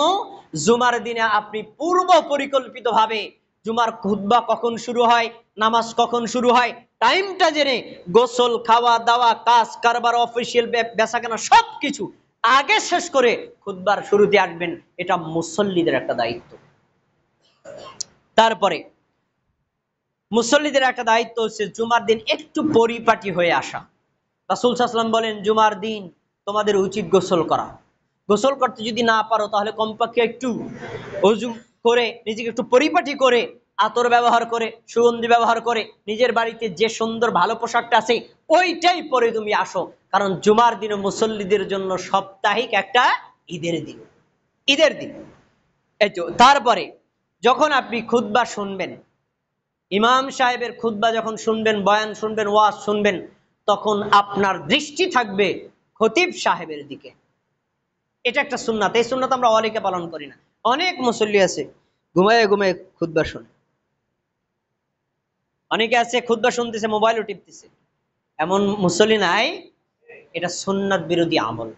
জুমার দিনে আপনি পূর্ব পরিকল্পিত ভাবে জুমার খুতবা কখন শুরু হয়, নামাজ কখন শুরু হয়, টাইমটা জেনে গোসল, খাওয়া দাওয়া, কাজ কারবার, অফিসিয়াল বেচাকেনা সবকিছু আগে শেষ করে খুতবার শুরুতে আসবেন। এটা মুসল্লিদের একটা দায়িত্ব। তারপরে মুসল্লিদের একটা দায়িত্ব হচ্ছে জুমার দিন একটু পরিপাটি হয়ে আসা। রাসূল সাল্লাল্লাহু আলাইহি ওয়াসাল্লাম বলেন, জুমার দিন তোমাদের উচিত গোসল করা। গোসল করতে যদি না পারো তাহলে কমপক্ষে একটু ওযু করে, নিজেকে একটু পরিপাটি করে, আতর ব্যবহার করে, সুগন্ধি ব্যবহার করে, নিজের বাড়িতে যে সুন্দর ভালো পোশাকটা আছে ওইটাই পরে তুমি আসো। কারণ জুমার দিন মুসল্লিদের জন্য সাপ্তাহিক একটা ঈদের দিন, ঈদের দিন। এই তো তারপরে যখন আপনি খুতবা শুনবেন, ইমাম সাহেবের খুতবা যখন শুনবেন, বয়ান শুনবেন, ওয়াজ শুনবেন, তখন আপনার দৃষ্টি থাকবে খতিব সাহেবের দিকে। এটা একটা সুন্নাত। এই সুন্নাত আমরা অনেকে পালন করি না। অনেক মুসল্লি আছে ঘুমায় ঘুমায় খুতবা শুনে, অনেকে আছে খুতবা শুনতেছে মোবাইলও টিপতেছে। এমন মুসল্লি নাই। এটা সুন্নাত বিরোধী আমল।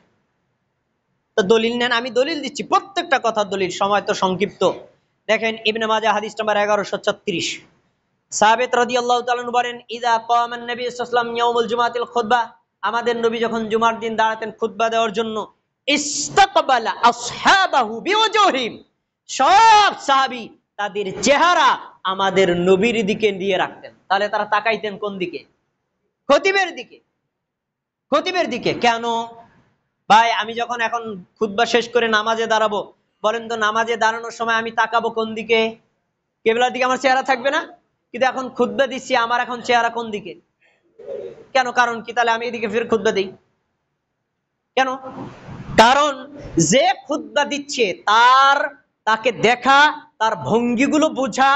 তো দলিল নেন, আমি দলিল দিচ্ছি, প্রত্যেকটা কথার দলিল। সময় তো সংক্ষিপ্ত। দেখেন ইবনে মাজাহ হাদিস নাম্বার 1136, সাহাবেত রাদিয়াল্লাহু তাআলা বলেন, ইযা কামান নবী সাল্লাল্লাহু আলাইহি ওয়াসাল্লাম ইয়াউমুল জুমাতিল খুতবা, আমাদের নবী যখন জুমার দিন দাঁড়াতেন খুতবা দেওয়ার জন্য, ইস্তাকবালা আসহাবাহু বিওজুহিম, সব সাহাবী তাদের চেহারা আমাদের নবীর দিকে দিয়ে রাখতেন। তাহলে তারা তাকাইতেন কোন দিকে? খতিবের দিকে, খতিবের দিকে। কেন ভাই? আমি যখন এখন খুতবা শেষ করে নামাজে দাঁড়াবো, বলেন তো নামাজে দাঁড়ানোর সময় আমি তাকাবো কোন দিকে? কিবলার দিকে আমার চেহারা থাকবে না? কিন্তু এখন খুতবা দিচ্ছি, আমার এখন চেহারা কোন দিকে? কেন? কারণ কি? তাহলে আমি এদিকে ফিরে খুতবা দিই কেন? কারণ যে খুতবা দিচ্ছে তাকে দেখা, তার ভঙ্গিগুলো বোঝা,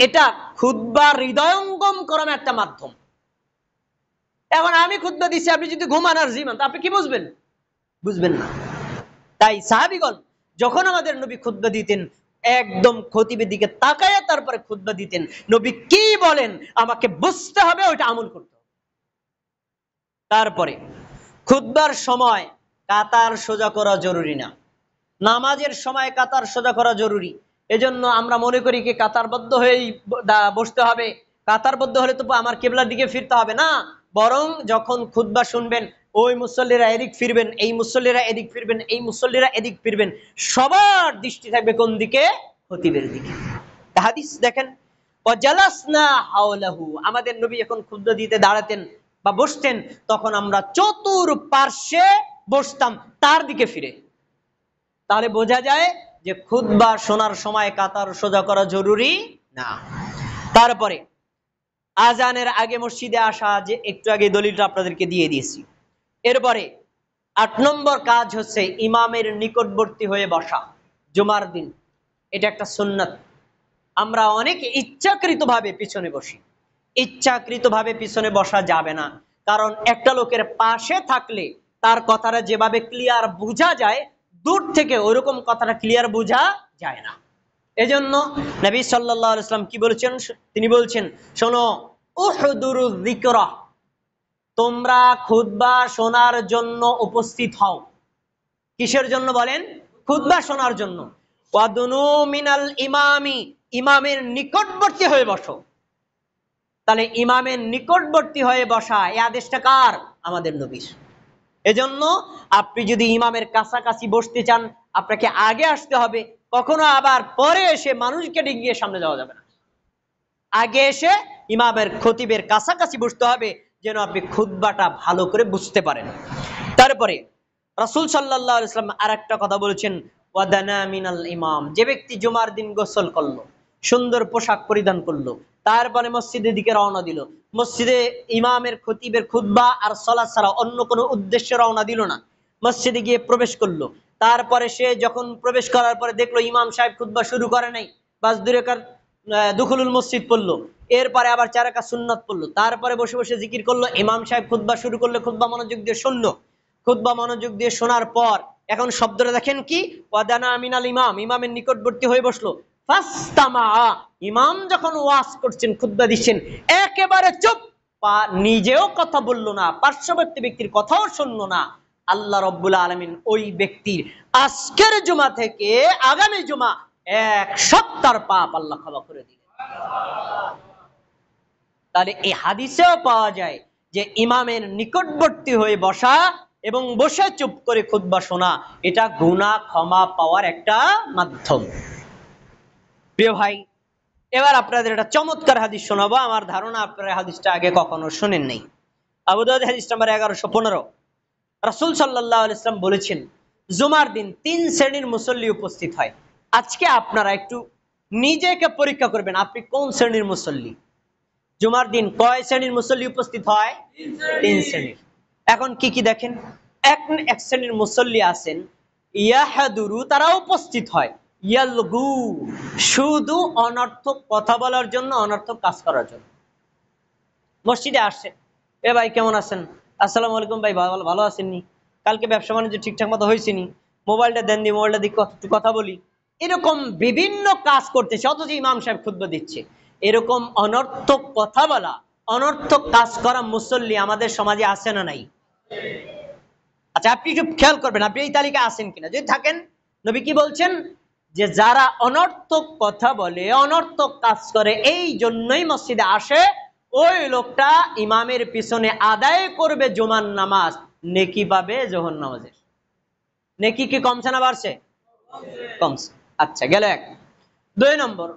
এটা খুতবা হৃদয়ঙ্গম করার একটা মাধ্যম। এখন আমি খুতবা দিচ্ছি, আপনি যদি ঘুমান আর জিমান, আপনি কি বুঝবেন? বুঝবেন না। তাই সাহাবীগণ যখন আমাদের নবী খুতবা দিতেন, একদম খতিবের দিকে তাকায়া তারপরে খুতবা দিতেন। নবী কি বলেন আমাকে বুঝতে হবে, ওইটা আমল করতে হবে। তারপরে খুতবার সময় কাতার সোজা করা জরুরি না। নামাজের সময় কাতার সোজা করা জরুরি। এজন্য আমরা মনে করি কি কাতারবদ্ধ হয়েই বসতে হবে, কাতারবদ্ধ হলে তো আমার কিবলার দিকে ফিরতে হবে না। বরং যখন খুতবা শুনবেন, ওই মুসল্লিরা এদিক ফিরবেন, এই মুসল্লিরা এদিক ফিরবেন, এই মুসল্লিরা এদিক ফিরবেন, সবার দৃষ্টি থাকবে কোন দিকে? খতিবের দিকে। হাদিস দেখেন, ওয়াজালাসনা হাওলাহু, আমাদের নবী যখন খুতবা দিতে দাঁড়াতেন বা বসতেন, তখন আমরা চতুর্পার্শ্বে বসতাম তার দিকে ফিরে। তাহলে বোঝা যায় যে খুতবা শোনার সময় কাতার সোজা করা জরুরি না। তারপরে আজানের আগে মসজিদে আসা, যে একটু আগে দলিলটা আপনাদেরকে দিয়ে দিয়েছি। এরপরে 8 নম্বর কাজ হচ্ছে ইমামের নিকটবর্তী হয়ে বসা জুমার দিন। এটা একটা সুন্নাত। আমরা অনেকে ইচ্ছাকৃতভাবে পিছনে বসি। ইচ্ছাকৃতভাবে পিছনে বসা যাবে না। কারণ একটা লোকের পাশে থাকলে তার কথাটা যেভাবে ক্লিয়ার বোঝা যায়, দূর থেকে ওইরকম কথাটা ক্লিয়ার বোঝা যায় না। এজন্য নবী সাল্লাল্লাহু আলাইহি ওয়াসাল্লাম কি বলেছেন? তিনি বলছেন, শোনো, উহদুরুয যিকরা, তোমরা খুতবা শোনার জন্য উপস্থিত হও। কিসের জন্য বলেন? খুতবা শোনার জন্য। ওয়াদুনু মিনাল ইমামি, ইমামের নিকটবর্তী হয়ে বসো। তাহলে ইমামের নিকটবর্তী হয়ে বসা, এই আদেশটা কার? আমাদের নবীর। এজন্য আপনি যদি ইমামের কাছাকাছি বসতে চান, আপনাকে আগে আসতে হবে। কখনো আবার পরে এসে মানুষকে ডিঙিয়ে সামনে যাওয়া যাবে না। আগে এসে ইমামের খতিবের কাছাকাছি বসতে হবে, যেন আপনি খুতবাটা ভালো করে বুঝতে পারেন। তারপরে রাসূল সাল্লাল্লাহু আলাইহি ওয়াসাল্লাম আরেকটা কথা বলেছেন, ওয়াদানা মিনাল ইমাম, যে ব্যক্তি জুমার দিন গোসল করলো, সুন্দর পোশাক পরিধান করলো, তারপরে মসজিদের দিকে রওনা দিল, মসজিদে ইমামের খতিবের খুতবা আর সালাত ছাড়া অন্য কোনো উদ্দেশ্যে রওনা দিল না, মসজিদে গিয়ে প্রবেশ করলো। তারপরে সে যখন প্রবেশ করার পরে দেখলো ইমাম সাহেব খুতবা শুরু করে নাই, বাস 2 রাকাত দুখুলুল মসজিদ পড়লো, এরপরে আবার 4 রাকাত সুন্নাত পড়লো, তারপরে বসে বসে জিকির করলো। ইমাম সাহেব খুতবা শুরু করলে খুতবা মনোযোগ দিয়ে শুনলো, খুতবা মনোযোগ দিয়ে শোনার পর এখন শব্দটা দেখেন কি, ওয়াদানা মিনাল ইমাম, ইমামের নিকটবর্তী হয়ে বসলো। ফাস্তামা, ইমাম যখন ওয়াজ করছেন, খুতবা দিচ্ছেন, একেবারে চুপ, নিজেও কথা বললো না, পার্শ্ববর্তী ব্যক্তির কথাও শুনলো না। আল্লাহ রাব্বুল আলামিন ওই ব্যক্তির আজকের জুমা থেকে আগামী জুমা 1 সপ্তাহের পাপ আল্লাহ ক্ষমা করে দিলেন। তাহলে এই হাদিসেও পাওয়া যায় যে ইমামের নিকটবর্তী হয়ে বসা এবং বসে চুপ করে খুতবা শোনা, এটা গুনাহ ক্ষমা পাওয়ার একটা মাধ্যম। প্রিয় ভাই, এবার আপনাদের একটা চমৎকার হাদিস শোনাবো। আমার ধারণা আপনারা হাদিসটা আগে কখনো শুনেন নাই। আবু দাউদ হাদিস নাম্বার 1115। রাসূল সাল্লাল্লাহু আলাইহি ওয়াসাল্লাম বলেছেন, জুমার দিন 3 শ্রেণীর মুসল্লি উপস্থিত হয়। আজকে আপনারা একটু নিজেকে পরীক্ষা করবেন, আপনি কোন শ্রেণীর মুসল্লি। জুমার দিন কয় শ্রেণীর মুসল্লি উপস্থিত হয়? 3 শ্রেণীর। এখন কি কি দেখেন, এক শ্রেণীর মুসল্লি আছেন ইয়াহাদুরু, তারা উপস্থিত হয়, ইয়ালগু, শুধু অনর্থক কথা বলার জন্য, অনর্থক কাজ করার জন্য। মসজিদে আসছে, এ ভাই কেমন আছেন, আসসালামু আলাইকুম ভাই, ভালো আছেননি, কালকে ব্যবসা বাণিজ্য ঠিকঠাক মতো হয়েছেনি, মোবাইলটা দেন দি, মোবাইলটা দিয়ে একটু কথা বলি, এরকম বিভিন্ন কাজ করতেছে, অথচ ইমাম সাহেব খুতবা দিচ্ছে। এরকম অনর্থক কথা বলা, অনর্থক কাজ করা মুসল্লি আমাদের সমাজে আছে না নাই? আচ্ছা, আপনি একটু খেয়াল করবেন, আপনি এই তালিকায় আছেন কিনা। যদি থাকেন, নবী কি বলছেন, যে যারা অনর্থক কথা বলে, অনর্থক কাজ করে, এই জন্যই মসজিদে আসে, ওই লোকটা ইমামের পিছনে আদায় করবে জুমার নামাজ, নেকি পাবে যোহর নামাজের। নেকি কি কমছে না বাড়ছে? কমছে। আচ্ছা, গেল এক। 2 নম্বর,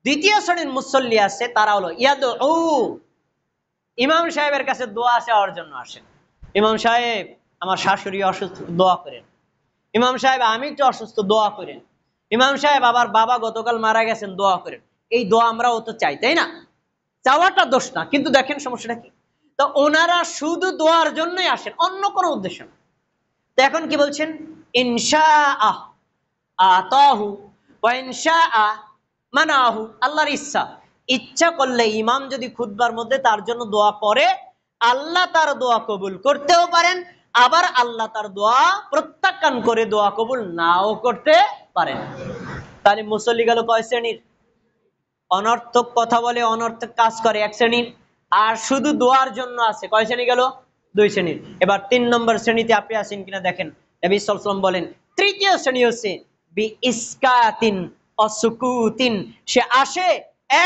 দ্বিতীয় শ্রেণীর মুসল্লি আছে, তারা হলো ইয়াদউ, ইমাম সাহেবের কাছে দোয়া চাওয়ার জন্য আসেন। ইমাম সাহেব, আমার শাশুড়ি অসুস্থ, দোয়া করেন। ইমাম সাহেব, আমি একটু অসুস্থ, দোয়া করেন। ইমাম সাহেব, আবার বাবা গতকাল মারা গেছেন, দোয়া করেন। এই দোয়া আমরাও তো চাই, তাই না? চাওয়াটা দোষ না, কিন্তু দেখেন সমস্যাটা কি, তো ওনারা শুধু দোয়ার জন্যই আসেন, অন্য কোনো উদ্দেশ্য না। তো এখন কি বলছেন, ইনশাআহ আতাহু ওয়া ইনশাআ মানাহু, আল্লাহর ইচ্ছা, ইচ্ছা করলে ইমাম যদি খুতবার মধ্যে তার জন্য দোয়া করে, আল্লাহ তার দোয়া কবুল করতেও পারেন, আবার আল্লাহ তার দোয়া প্রত্যাখ্যান করে দোয়া কবুল নাও করতে পারেন। তাহলে মুসল্লি গেল কয় শ্রেণীর? অনর্থক কথা বলে, অনর্থক কাজ করে 1 শ্রেণীর, আর শুধু দোয়ার জন্য আছে কয় শ্রেণী গেল? 2 শ্রেণীর। এবার 3 নম্বর শ্রেণীতে আপনি আছেন কিনা দেখেন। নবী সাল্লাল্লাহু আলাইহি ওয়াসাল্লাম বলেন, তৃতীয় শ্রেণী হচ্ছে বি ইসকাতিন অসুকুতিন, সে আসে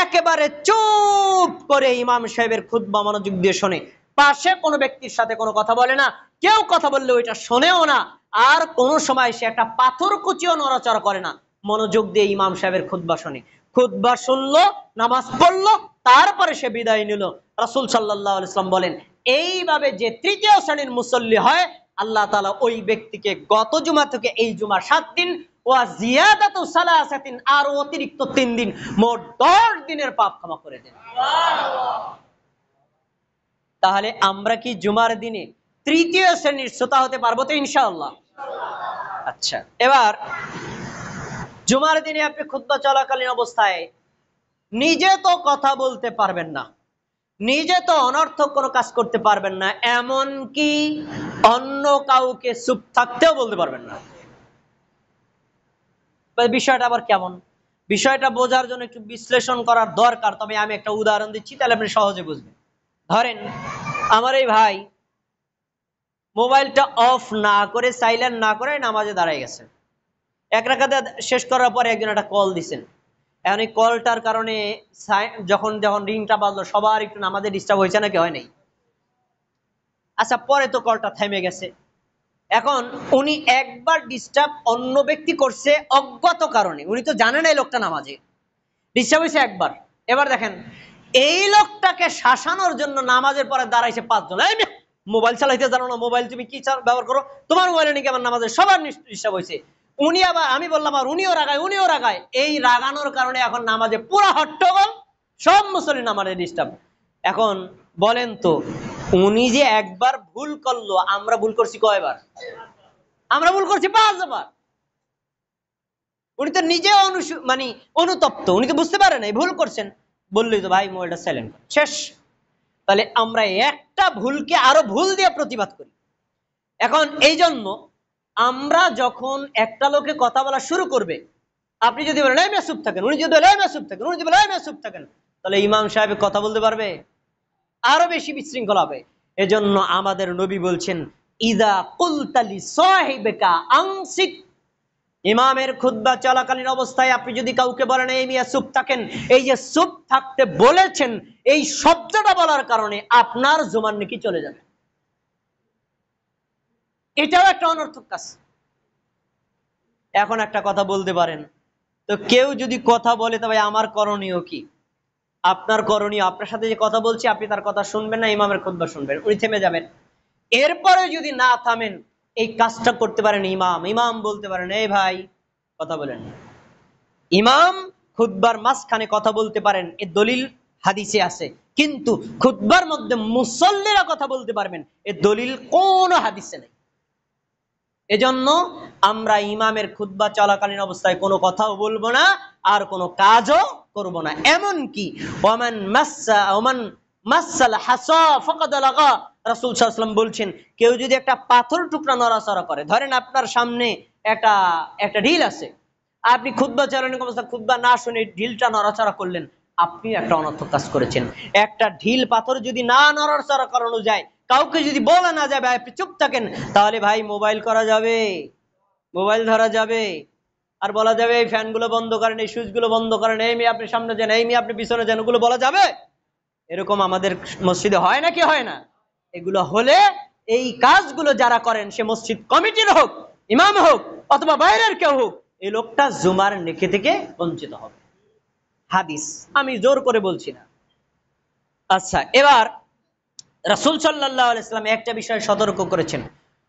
একেবারে চুপ করে ইমাম সাহেবের খুতবা মনোযোগ দিয়ে শোনে, পাশে কোনো ব্যক্তির সাথে কোনো কথা বলে না, কেউ কথা বললে ওইটা শোনেও না, আর কোনো সময় সে একটা পাথর কুচিও নড়াচড়া করে না, মনোযোগ দিয়ে ইমাম সাহেবের খুতবা শোনে। খুতবা শুনলো, নামাজ পড়লো, তারপরে সে বিদায় নিল। রাসূল সাল্লাল্লাহু আলাইহি ওয়াসাল্লাম বলেন, এইভাবে যে তৃতীয় শ্রেণীর মুসল্লি হয়, আল্লাহ তাআলা ওই ব্যক্তিকে গত জুমা থেকে এই জুমা 7 দিন, ওয়া জিয়াদাতু সালাসাতিন, আর অতিরিক্ত 3 দিন, মোট 10 দিনের পাপ ক্ষমা করে দেন। তাহলে আমরা কি জুমার দিনে তৃতীয় শ্রেণীর শ্রোতা হতে পারবো তো ইনশাআল্লাহ? আচ্ছা, এবার জুমার দিনে আপনি খুতবা চলাকালীন অবস্থায় নিজে তো কথা বলতে পারবেন না, নিজে তো অনর্থক কোনো কাজ করতে পারবেন না, এমন কি অন্য কাউকে চুপ থাকতেও বলতে পারবেন না। বিষয়টা আবার কেমন? বিষয়টা বোঝার জন্য একটু বিশ্লেষণ করার দরকার, তবে আমি একটা উদাহরণ দিচ্ছি, তাহলে আপনি সহজে বুঝবেন। ধরেন, আমার এই ভাই মোবাইলটা অফ না করে, সাইলেন্ট না করে নামাজে দাঁড়ায় গেছে। 1 রাকাত শেষ করার পরে একজন একটা কল দিছেন। এখন এই কলটার কারণে যখন রিংটা বাজলো, সবার একটু নামাজে ডিস্টার্ব হয়েছে নাকি হয় নাই? আচ্ছা, পরে তো কলটা থেমে গেছে। এখন উনি একবার ডিস্টার্ব অন্য ব্যক্তি করছে অজ্ঞাত কারণে, উনি তো জানেন এই লোকটা নামাজে, ডিস্টার্ব হয়েছে একবার। এবার দেখেন, এই লোকটাকে শাসানোর জন্য নামাজের পরে দাঁড়াইছে 5 জন, এই মোবাইল চালাইতে জানো না, মোবাইল তুমি কি ব্যবহার করো, তোমার মোবাইলে নাকি আমার নামাজে সবার ডিস্টার্ব হয়েছে। উনি আবার, আমি বললাম আর উনিও রাগায়। এই রাগানোর কারণে এখন নামাজে পুরো হট্টগোল, সব মুসল্লি নামাজে ডিস্টার্ব। এখন বলেন তো, উনি যে একবার ভুল করলো, আমরা ভুল করছি কয়বার? আমরা ভুল করছি 5 বার। উনি তো নিজে মানে অনুতপ্ত, উনি তো বুঝতে পারে নাই ভুল করছেন, বললেই তো ভাই মোবাইলটা সাইলেন্ট শেষ। তাহলে আমরা একটা ভুলকে আরো ভুল দিয়ে প্রতিবাদ করি। এখন এই জন্য আমরা যখন একটা লোকে কথা বলা শুরু করবে, আপনি যদি বলেন এই মেয়ে চুপ থাকেন, উনি যদি বলেন এই মেয়ে চুপ থাকেন, উনি যদি বলেন এই মেয়ে চুপ থাকেন, তাহলে ইমাম সাহেব কথা বলতে পারবে? আরো বেশি বিশৃঙ্খলা হবে। এজন্য আমাদের নবী বলছেন, ইদা কুলতা লি সাহিবিকা আনসিত, ইমামের খুতবা চলাকালীন অবস্থায় আপনি যদি কাউকে বলেন এই মিয়া চুপ থাকেন, এই যে চুপ থাকতে বলেছেন, এই শব্দটা বলার কারণে আপনার জুমার নেকি চলে যাবে। এটাও একটা অনর্থক কাজ। এখন একটা কথা বলতে পারেন, তো কেউ যদি কথা বলে তবে আমার করণীয় কি? আপনার করণীয়, আপনার সাথে যে কথা বলছি আপনি তার কথা শুনবেন না, ইমামের খুতবা শুনবেন, উনি থেমে যাবেন। এরপরে যদি না থামেন, এই কাজটা করতে পারেন ইমাম বলতে পারেন এই ভাই কথা বলেন। ইমাম খুতবার মাঝখানে কথা বলতে পারেন, এ দলিল হাদিসে আছে, কিন্তু খুতবার মধ্যে মুসল্লিরা কথা বলতে পারবেন, এ দলিল কোন হাদিসে নেই। এজন্য আমরা ইমামের খুতবা চলাকালীন অবস্থায় কোনো কথাও বলবো না, আর কোনো কাজও করব না। এমনকি ওমান মাসাল হাসা ফাকাদ লাগা, রাসূল সাল্লাল্লাহু আলাইহি ওয়াসাল্লাম বলছেন, কেউ যদি একটা পাথর টুকরা নড়াচড়া করে, ধরেন আপনার সামনে একটা ঢিল আছে, আপনি খুতবা চালানোর অবস্থায় খুতবা না শুনে ঢিলটা নড়াচড়া করলেন, আপনি একটা অনর্থক কাজ করেছেন। একটা ঢিল পাথর যদি না নড়াচড়া করানো যায়, কাউকে যদি বলা না যাবে আপনি চুপ থাকেন, তাহলে ভাই মোবাইল করা যাবে, মোবাইল ধরা যাবে, আর বলা যাবে এই ফ্যানগুলো বন্ধ করেন, এই সুইচগুলো বন্ধ করেন, এই মেয়ে আপনি সামনে যান, এই মেয়ে আপনি পিছনে যান, ওগুলো বলা যাবে? এরকম আমাদের মসজিদে হয় নাকি হয় না? এগুলো হলে এই কাজগুলো যারা করেন, সে মসজিদ কমিটির হোক, ইমাম হোক, অথবা বাইরের কেউ হোক, এই লোকটা জুমার নেকি থেকে বঞ্চিত হবে। হাদিস, আমি জোর করে বলছি না। আচ্ছা, এবার রাসূল সাল্লাল্লাহু আলাইহি ওয়াসাল্লাম একটা বিষয় সতর্ক করেছেন,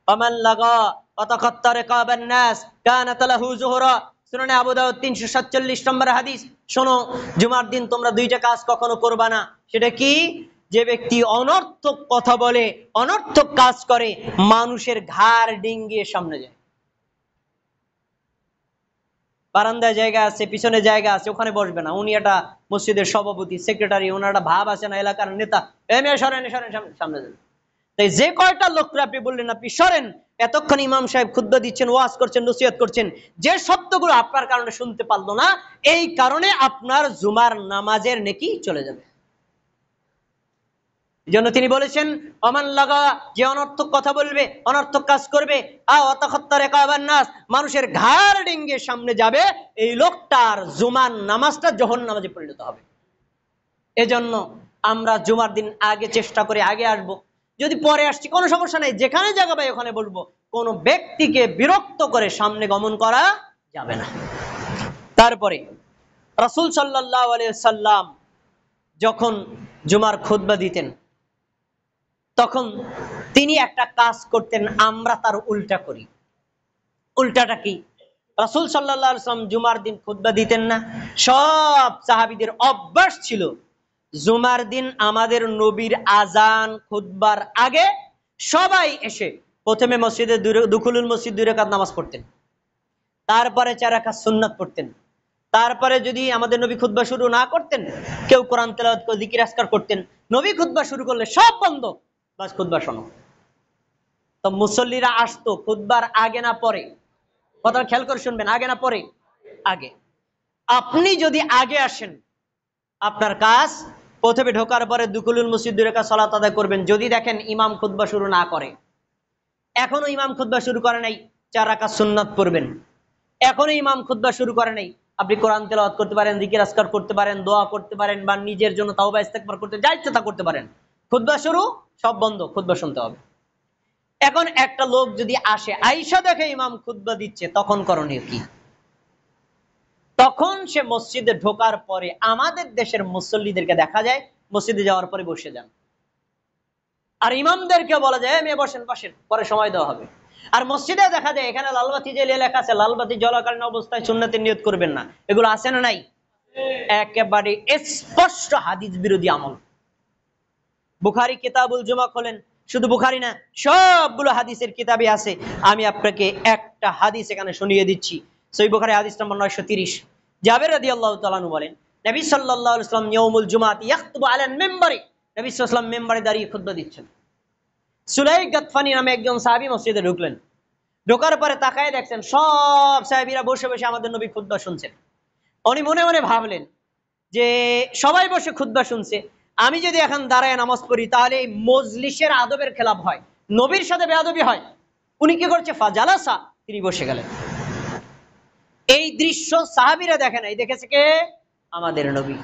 ওমান লাগা ওয়াতাকাত্তা রিকাবান নাস কানাত লাহু যুহরা, সুনানে আবু দাউদ 347 নম্বর হাদিস। শোনো, জুমার দিন তোমরা দুইটা কাজ কখনো করবা না। সেটা কি? যে ব্যক্তি অনর্থক কথা বলে, অনর্থক কাজ করে, মানুষের ঘাড় ডিঙ্গিয়ে সামনে যায়। বারান্দায় জায়গা আছে, পিছনে জায়গা আছে, ওখানে বসবে না। উনি একটা মসজিদের সভাপতি, সেক্রেটারি, ওনার একটা ভাব আছে না, এলাকার নেতা, সরেন সামনে যান। তাই যে কয়টা লোকরা আপনি বললেন আপনি সরেন, এতক্ষণ ইমাম সাহেব খুতবা দিচ্ছেন, ওয়াজ করছেন, নসিহত করছেন, যে শব্দগুলো আপনার কারণে শুনতে পারলো না, এই কারণে আপনার জুমার নামাজের নেকি চলে যাবে। জন্য তিনি বলেছেন, ওমান লাগা, যে অনর্থক কথা বলবে, অনর্থক কাজ করবে, মানুষের ঘাড় ডিঙ্গে সামনে যাবে, এই লোকটার জুমার নামাজটা জাহান্নামে পরিণত হবে। এজন্য আমরা জুমার দিন আগে চেষ্টা করে আগে আসবো, যদি পরে আসছি কোনো সমস্যা নেই, যেখানে জায়গা পাই ওখানে বলবো। কোনো ব্যক্তিকে বিরক্ত করে সামনে গমন করা যাবে না। তারপরে রাসূল সাল্লাল্লাহু আলাইহি ওয়াসাল্লাম যখন জুমার খুতবা দিতেন, তখন তিনি একটা কাজ করতেন, আমরা তার উল্টা করি। উল্টাটা কি? রাসূল সাল্লাল্লাহু আলাইহি ওয়াসাল্লাম জুমার দিন খুতবা দিতেন না। সব সাহাবীদের অভ্যাস ছিল, জুমার দিন আমাদের নবীর আজান খুতবার আগে সবাই এসে প্রথমে মসজিদে দুখুলুল মসজিদ 2 রাকাত নামাজ পড়তেন, তারপরে 4 রাকাত সুন্নাত পড়তেন, তারপরে যদি আমাদের নবী খুতবা শুরু না করতেন, কেউ কোরআন তেলাওয়াত করে জিকির আজকার করতেন। নবী খুতবা শুরু করলে সব বন্ধ, বাস খুতবা শোনো। তো মুসল্লিরা আসতো খুতবার আগে না পরে? কথা খেয়াল করে শুনবেন, আগে না পরে? আগে। আপনি যদি আগে আসেন, আপনার কাজ প্রথমে ঢোকার পরে দুকুলুল মসজিদ 2 রাকাত সালাত আদায় করবেন। যদি দেখেন ইমাম খুতবা শুরু না করে, এখনো ইমাম খুতবা শুরু করে নাই, 4 রাকাত সুন্নাত পড়বেন। এখনো ইমাম খুতবা শুরু করে নাই, আপনি কোরআন তেলাওয়াত করতে পারেন, জিকির আজকার করতে পারেন, দোয়া করতে পারেন, বা নিজের জন্য তাওবা ইস্তেগফার করতে, যা ইচ্ছা তা করতে পারেন। খুতবা শুরু, সব বন্ধ, খুতবা শুনতে হবে। এখন একটা লোক যদি আসে, আয়েশা দেখে ইমাম খুতবা দিচ্ছে, তখন করণীয় কি? তখন সে মসজিদে ঢোকার পরে, আমাদের দেশের মুসল্লিদেরকে দেখা যায় মসজিদে যাওয়ার পরে বসে যান। আর ইমামদেরকে বলা যায় মেয়ে বসেন বসেন, পরে সময় দেওয়া হবে। আর মসজিদে দেখা যায় এখানে লালবাতি জ্বালিয়ে লেখা আছে লালবাতি জ্বলাকালীন অবস্থায় সুন্নতের নিয়ত করবেন না, এগুলো আছে না নাই? একেবারে স্পষ্ট হাদিস বিরোধী আমল। বুখারী কিতাবুল জুমা খোলেন, শুধু বুখারী না সবগুলো হাদিসের কিতাবে আছে। আমি আপনাকে একটা হাদিস এখানে শুনিয়ে দিচ্ছি, সহিহ বুখারী হাদিস নম্বর 930। জাবের রাদিয়াল্লাহু তাআলা আনহু বলেন, নবী সাল্লাল্লাহু আলাইহি ওয়াসাল্লাম ইয়াউমুল জুমআতি ইয়াখতুবু আলাল মিম্বারি, নবী সাল্লাল্লাহু আলাইহি ওয়াসাল্লাম মিম্বারে দাঁড়িয়ে খুতবা দিচ্ছেন। সুলাইক গাতফানি নামে একজন সাহাবী মসজিদে ঢুকলেন। ঢোকার পরে তাকায় দেখছেন সব সাহাবীরা বসে বসে আমাদের নবী খুতবা শুনছেন। উনি মনে মনে ভাবলেন যে সবাই বসে খুতবা শুনছে, আমি যদি এখন দাঁড়ায় নামাজ পড়ি তাহলে এই মজলিসের আদবের খেলাফ হয়, নবীর সাথে বেয়াদবি হয়। উনি কি করছে? ফাজালাসা, তিনি বসে গেলেন। এই দৃশ্য সাহাবীরা দেখে নাই, দেখেছে কে? আমাদের নবী।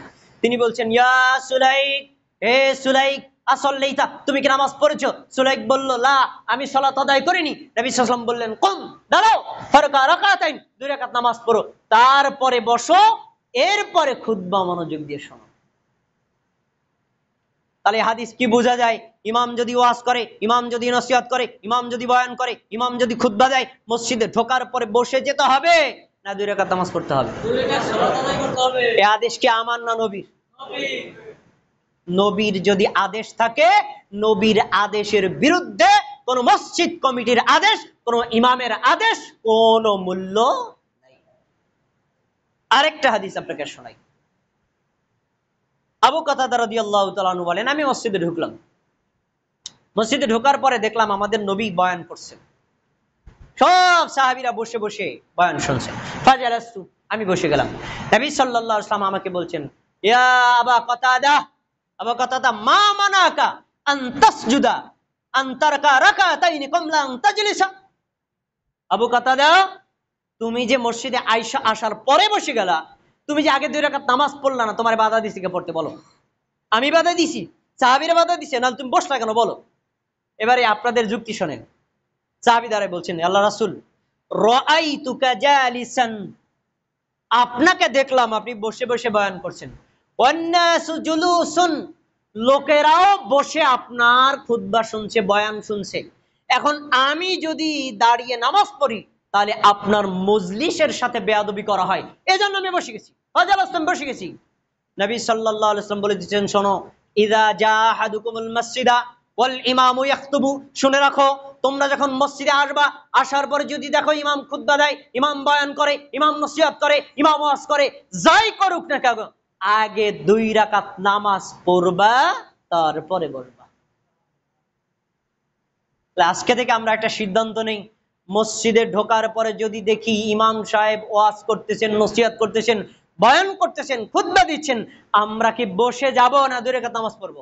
তিনি বলছেন, ইয়া সুলাইক, হে সুলাইক আসল্লাইতা, তুমি কি নামাজ পড়েছো? সুলাইক বলল, লা, আমি সালাত আদায় করিনি। নবী সাল্লাল্লাহু আলাইহি ওয়াসাল্লাম বললেন, কুম, দাঁড়াও, ফারকা রাকাতাইন, দুই রাকাত নামাজ পড়ো, তারপরে বসো, এরপরে খুতবা মনোযোগ দিয়ে শোনো। তাহলে হাদিস কি বোঝা যায়? ইমাম যদি ওয়াজ করে, ইমাম যদি নসিহত করে, ইমাম যদি বয়ান করে, ইমাম যদি খুতবা দেয়, মসজিদে ঢোকার পরে বসে যেতে হবে না দুই রাকাত নামাজ পড়তে হবে? এই আদেশ কি আমার না নবীর? নবীর যদি আদেশ থাকে, নবীর আদেশের বিরুদ্ধে কোন মসজিদ কমিটির আদেশ, কোন ইমামের আদেশ কোন মূল্য নাই। আরেকটা হাদিস আপনাকে শোনাই। আবু কাতাদা রাদিয়াল্লাহু তাআলা আনহু বলেন, আমি মসজিদে ঢুকলাম। মসজিদে ঢোকার পরে দেখলাম আমাদের নবী বয়ান করছেন, সব সাহাবীরা বসে বসে বয়ান শুনছেন। ফাজালাস্তু, আমি বসে গেলাম। নবী সাল্লাল্লাহু আলাইহি ওয়াসাল্লাম আমাকে বলছেন, ইয়া আবা কাতাদা, আবু কাতাদা, মা মানাকা আন তাসজুদা আন তারকা রাকাতাইন ক্বাবলা আন তাজলিসা। আবু কাতাদা, তুমি যে মসজিদে আয়েশা আসার পরে বসে গেলা, তুমি যে আগে দুই রাকাত নামাজ পড়লা না, তোমার বাধা দিছি কে পড়তে? বলো। আমি বাধা দিছি? সাহাবীরা বাধা দিছে? না তুমি বসলা কেন? বলো। এবারে আপনাদের যুক্তি শোনেন। সাহাবী দাঁড়ায় বলছেন, আল্লাহ রাসূল, রাআইতুকা জালিসান, আপনাকে দেখলাম আপনি বসে বসে বয়ান করছেন, ওয়ান্নাসু জুলুসুন, লোকেরাও বসে আপনার খুতবা শুনছে, বয়ান শুনছে। এখন আমি যদি দাঁড়িয়ে নামাজ পড়ি তাহলে আপনার মজলিসের সাথে বেয়াদবি করা হয়, এজন্য আমি বসে গেছি, ফাজালাস্তাম, বসে গেছি। নবী সাল্লাল্লাহু আলাইহি ওয়াসাল্লাম বলে দিয়েছেন, শোনো, ইযা জাহাদুকুমুল মাসজিদা ওয়াল ইমামু ইয়াখতুবু, শুনে রাখো, তোমরা যখন মসজিদে আসবা, আসার পরে যদি দেখো ইমাম খুতবা দেয়, ইমাম বয়ান করে, ইমাম নসিহত করে, ইমাম ওয়াজ করে, যাই করুক না কেন, আগে দুই রাকাত নামাজ পড়বা, তারপরে বলবা। আজকে থেকে আমরা একটা সিদ্ধান্ত নেই, মসজিদে ঢোকার পরে যদি দেখি ইমাম সাহেব ওয়াজ করতেছেন, নসিহত করতেছেন, বয়ান করতেছেন, খুতবা দিচ্ছেন, আমরা কি বসে যাব না দুই রাকাত নামাজ পড়বো?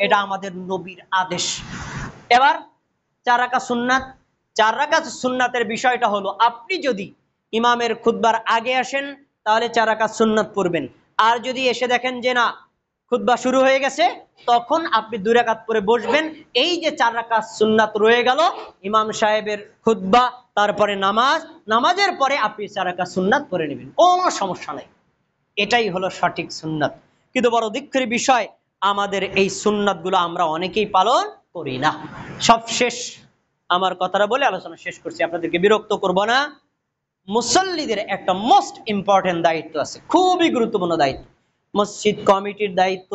এটা আমাদের নবীর আদেশ। এবার 4 রাকাত সুন্নাত। 4 রাকাত সুন্নাতের বিষয়টা হলো, আপনি যদি ইমামের খুতবার আগে আসেন তাহলে 4 রাকাত সুন্নাত পড়বেন, আর যদি এসে দেখেন যে না খুতবা শুরু হয়ে গেছে, তখন আপনি 2 রাকাত পরে বসবেন। এই যে 4 রাকাত সুন্নাত রয়ে গেল, ইমাম সাহেবের খুতবা, তারপরে নামাজ, নামাজের পরে আপনি 4 রাকাত সুন্নাত পড়ে নেবেন, কোনো সমস্যা নাই। এটাই হলো সঠিক সুন্নাত। কিন্তু বড় দুঃখের বিষয়, আমাদের এই সুন্নাতগুলো আমরা অনেকেই পালন করি না। সব শেষ, আমার কথাটা বলে আলোচনা শেষ করছি, আপনাদেরকে বিরক্ত করব না। মুসল্লিদের একটা মোস্ট ইম্পর্টেন্ট দায়িত্ব আছে, খুবই গুরুত্বপূর্ণ দায়িত্ব। মসজিদ কমিটির দায়িত্ব,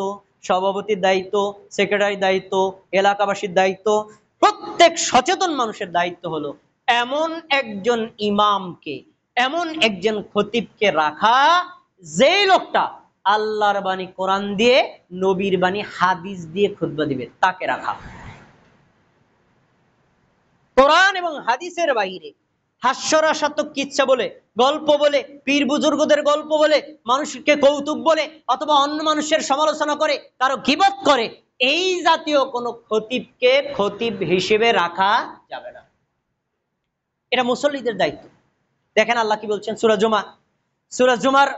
সভাপতির দায়িত্ব, সেক্রেটারির দায়িত্ব, এলাকাবাসীর দায়িত্ব, প্রত্যেক সচেতন মানুষের দায়িত্ব হলো এমন একজন ইমামকে, এমন একজন খতিবকে রাখা, যেই লোকটা আল্লাহর বাণী কোরআন দিয়ে, নবীর বাণী হাদিস দিয়ে খুতবা দিবে, তাকে রাখা। কোরআন এবং হাদিসের বাইরে হাস্যরসাত্মক কিচ্ছা বলে, গল্প বলে, পীর বুজুর্গদের গল্প বলে, মানুষকে কৌতুক বলে, অথবা অন্য মানুষের সমালোচনা করে, কারো গীবত করে, এই জাতীয় কোনো খতিবকে খতিব হিসেবে রাখা যাবে না। এটা মুসল্লিদের দায়িত্ব। দেখেন আল্লাহ কি বলছেন সূরা জুমা, সূরা জুমার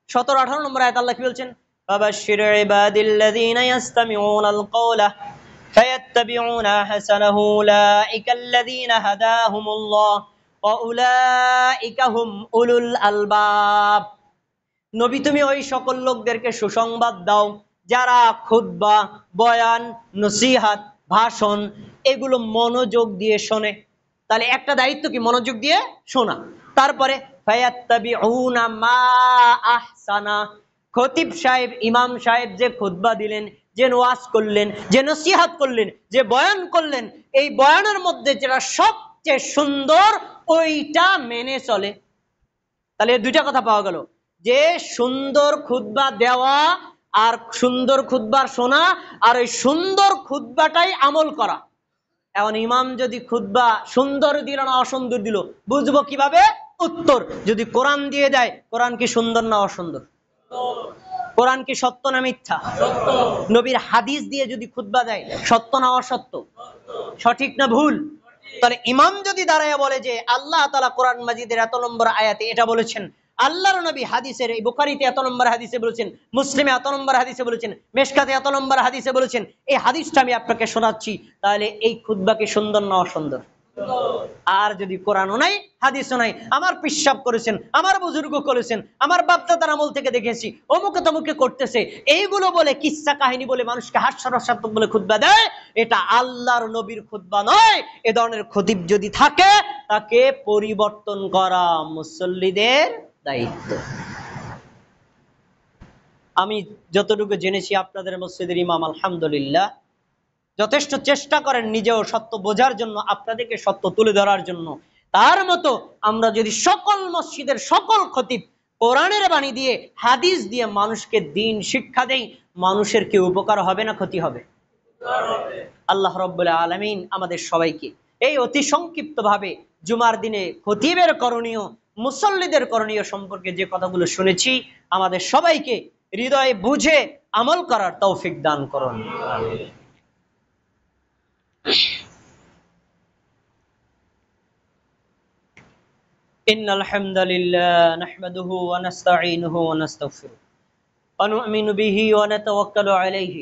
17-18 নম্বর আয়াত আল্লাহ কি বলছেন, ফাবাশশির ইবাদিল্লাযীনা ইয়াসতামিউনাল কওলা ফায়াত্তাবিউনা হাসানাহু উলাইকাল্লাযীনা হাদাহুমুল্লাহ ওয়া উলাইকা হুম উলুল আলবাব। নবী, তুমি ওই সকল লোকদেরকে সুসংবাদ দাও যারা খুতবা, বয়ান, নসিহাত, ভাষণ এগুলো মনোযোগ দিয়ে শোনে, তাহলে একটা দায়িত্ব কি মনোযোগ দিয়ে শোনা। তারপরে ফায়াত্তাবিউনা মা আহসানা, খতিব সাহেব, ইমাম সাহেব যে খুতবা দিলেন, যে ওয়াজ করলেন, যে নসিহাত করলেন, যে বয়ান করলেন, এই বয়ানের মধ্যে যেটা সবচেয়ে সুন্দর ওইটা মেনে চলে। তাহলে দুইটা কথা পাওয়া গেল, যে সুন্দর খুতবা দেওয়া আর সুন্দর খুতবার শোনা, আর ওই সুন্দর খুতবাটাই আমল করা। এখন ইমাম যদি খুতবা সুন্দর দিল না অসুন্দর দিল, বুঝবো কিভাবে? উত্তর, যদি কোরআন দিয়ে দেয়, কোরআন কি সুন্দর না অসুন্দর? কোরআন কি সত্য না মিথ্যা? নবীর হাদিস দিয়ে যদি খুতবা দেয়, সত্য না অসত্য? সঠিক না ভুল? তাহলে ইমাম যদি দাঁড়ায় বলে যে আল্লাহ তাআলা কোরআন মাজিদের এত নম্বর আয়াতে এটা বলেছেন, আল্লাহর নবী হাদিসের এই বুখারীতে এত নম্বর হাদিসে বলেছেন, মুসলিমে এত নম্বর হাদিসে বলেছেন, মেশকাতে এত নম্বর হাদিসে বলেছেন, এই হাদিসটা আমি আপনাকে শোনাচ্ছি, তাহলে এই খুতবা কি সুন্দর না অসুন্দর? আর যদি কোরআনও নাই, হাদিসও নাই, আমার পিশাব করেছেন, আমার বুজুর্গ করেছেন, আমার বাপদাদার আমল থেকে দেখেছি, অমুকে তমুকে করতেছে, এইগুলো বলে কিচ্ছা কাহিনী বলে মানুষকে হাস্যরসাত্মক বলে খুতবা দেয়, এটা আল্লাহর নবীর খুতবা নয়। এ ধরনের খতিব যদি থাকে, তাকে পরিবর্তন করা মুসল্লিদের দায়িত্ব। আমি যতটুকু জেনেছি আপনাদের মসজিদের ইমাম আলহামদুলিল্লাহ যথেষ্ট চেষ্টা করেন নিজেও সত্য বোঝার জন্য, আপনাদেরকে সত্য তুলে ধরার জন্য। তার মতো আমরা যদি সকল মসজিদের সকল খতিব কোরআনের বাণী দিয়ে, হাদিস দিয়ে মানুষকে দ্বীন শিক্ষা দেই, মানুষের কি উপকার হবে না ক্ষতি হবে? আল্লাহ রাব্বুল আলামিন আমাদের সবাইকে এই অতি সংক্ষিপ্ত ভাবে জুমার দিনে খতিবের করণীয়, মুসল্লিদের করণীয় সম্পর্কে যে কথাগুলো শুনেছি, আমাদের সবাইকে হৃদয়ে বুঝে আমল করার তৌফিক দান করুন। إن الحمد لله نحمده ونستعينه ونستغفره ونؤمن به ونتوكل عليه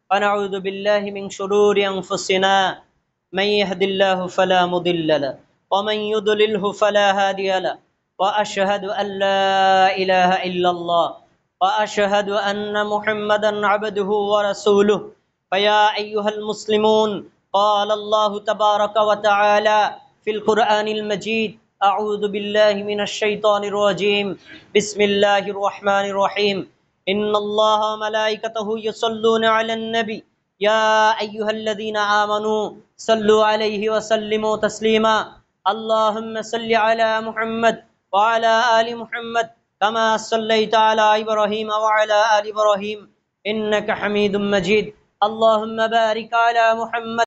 ونعوذ بالله من شرور أنفسنا من يهد الله فلا مضل له ومن يضلله فلا هادي له وأشهد أن لا إله إلا الله وأشهد أن محمدا عبده ورسوله فيا أيها المسلمون قال الله تبارك وتعالى في القرآن المجيد أعوذ بالله من الشيطان الرجيم بسم الله الرحمن الرحيم إن الله وملائكته يصلون على النبي يا أيها الذين آمنوا صلوا عليه وسلموا تسليما اللهم صل على محمد وعلى آل محمد كما صليت على إبراهيم وعلى آل إبراهيم إنك حميد مجيد اللهم بارك على محمد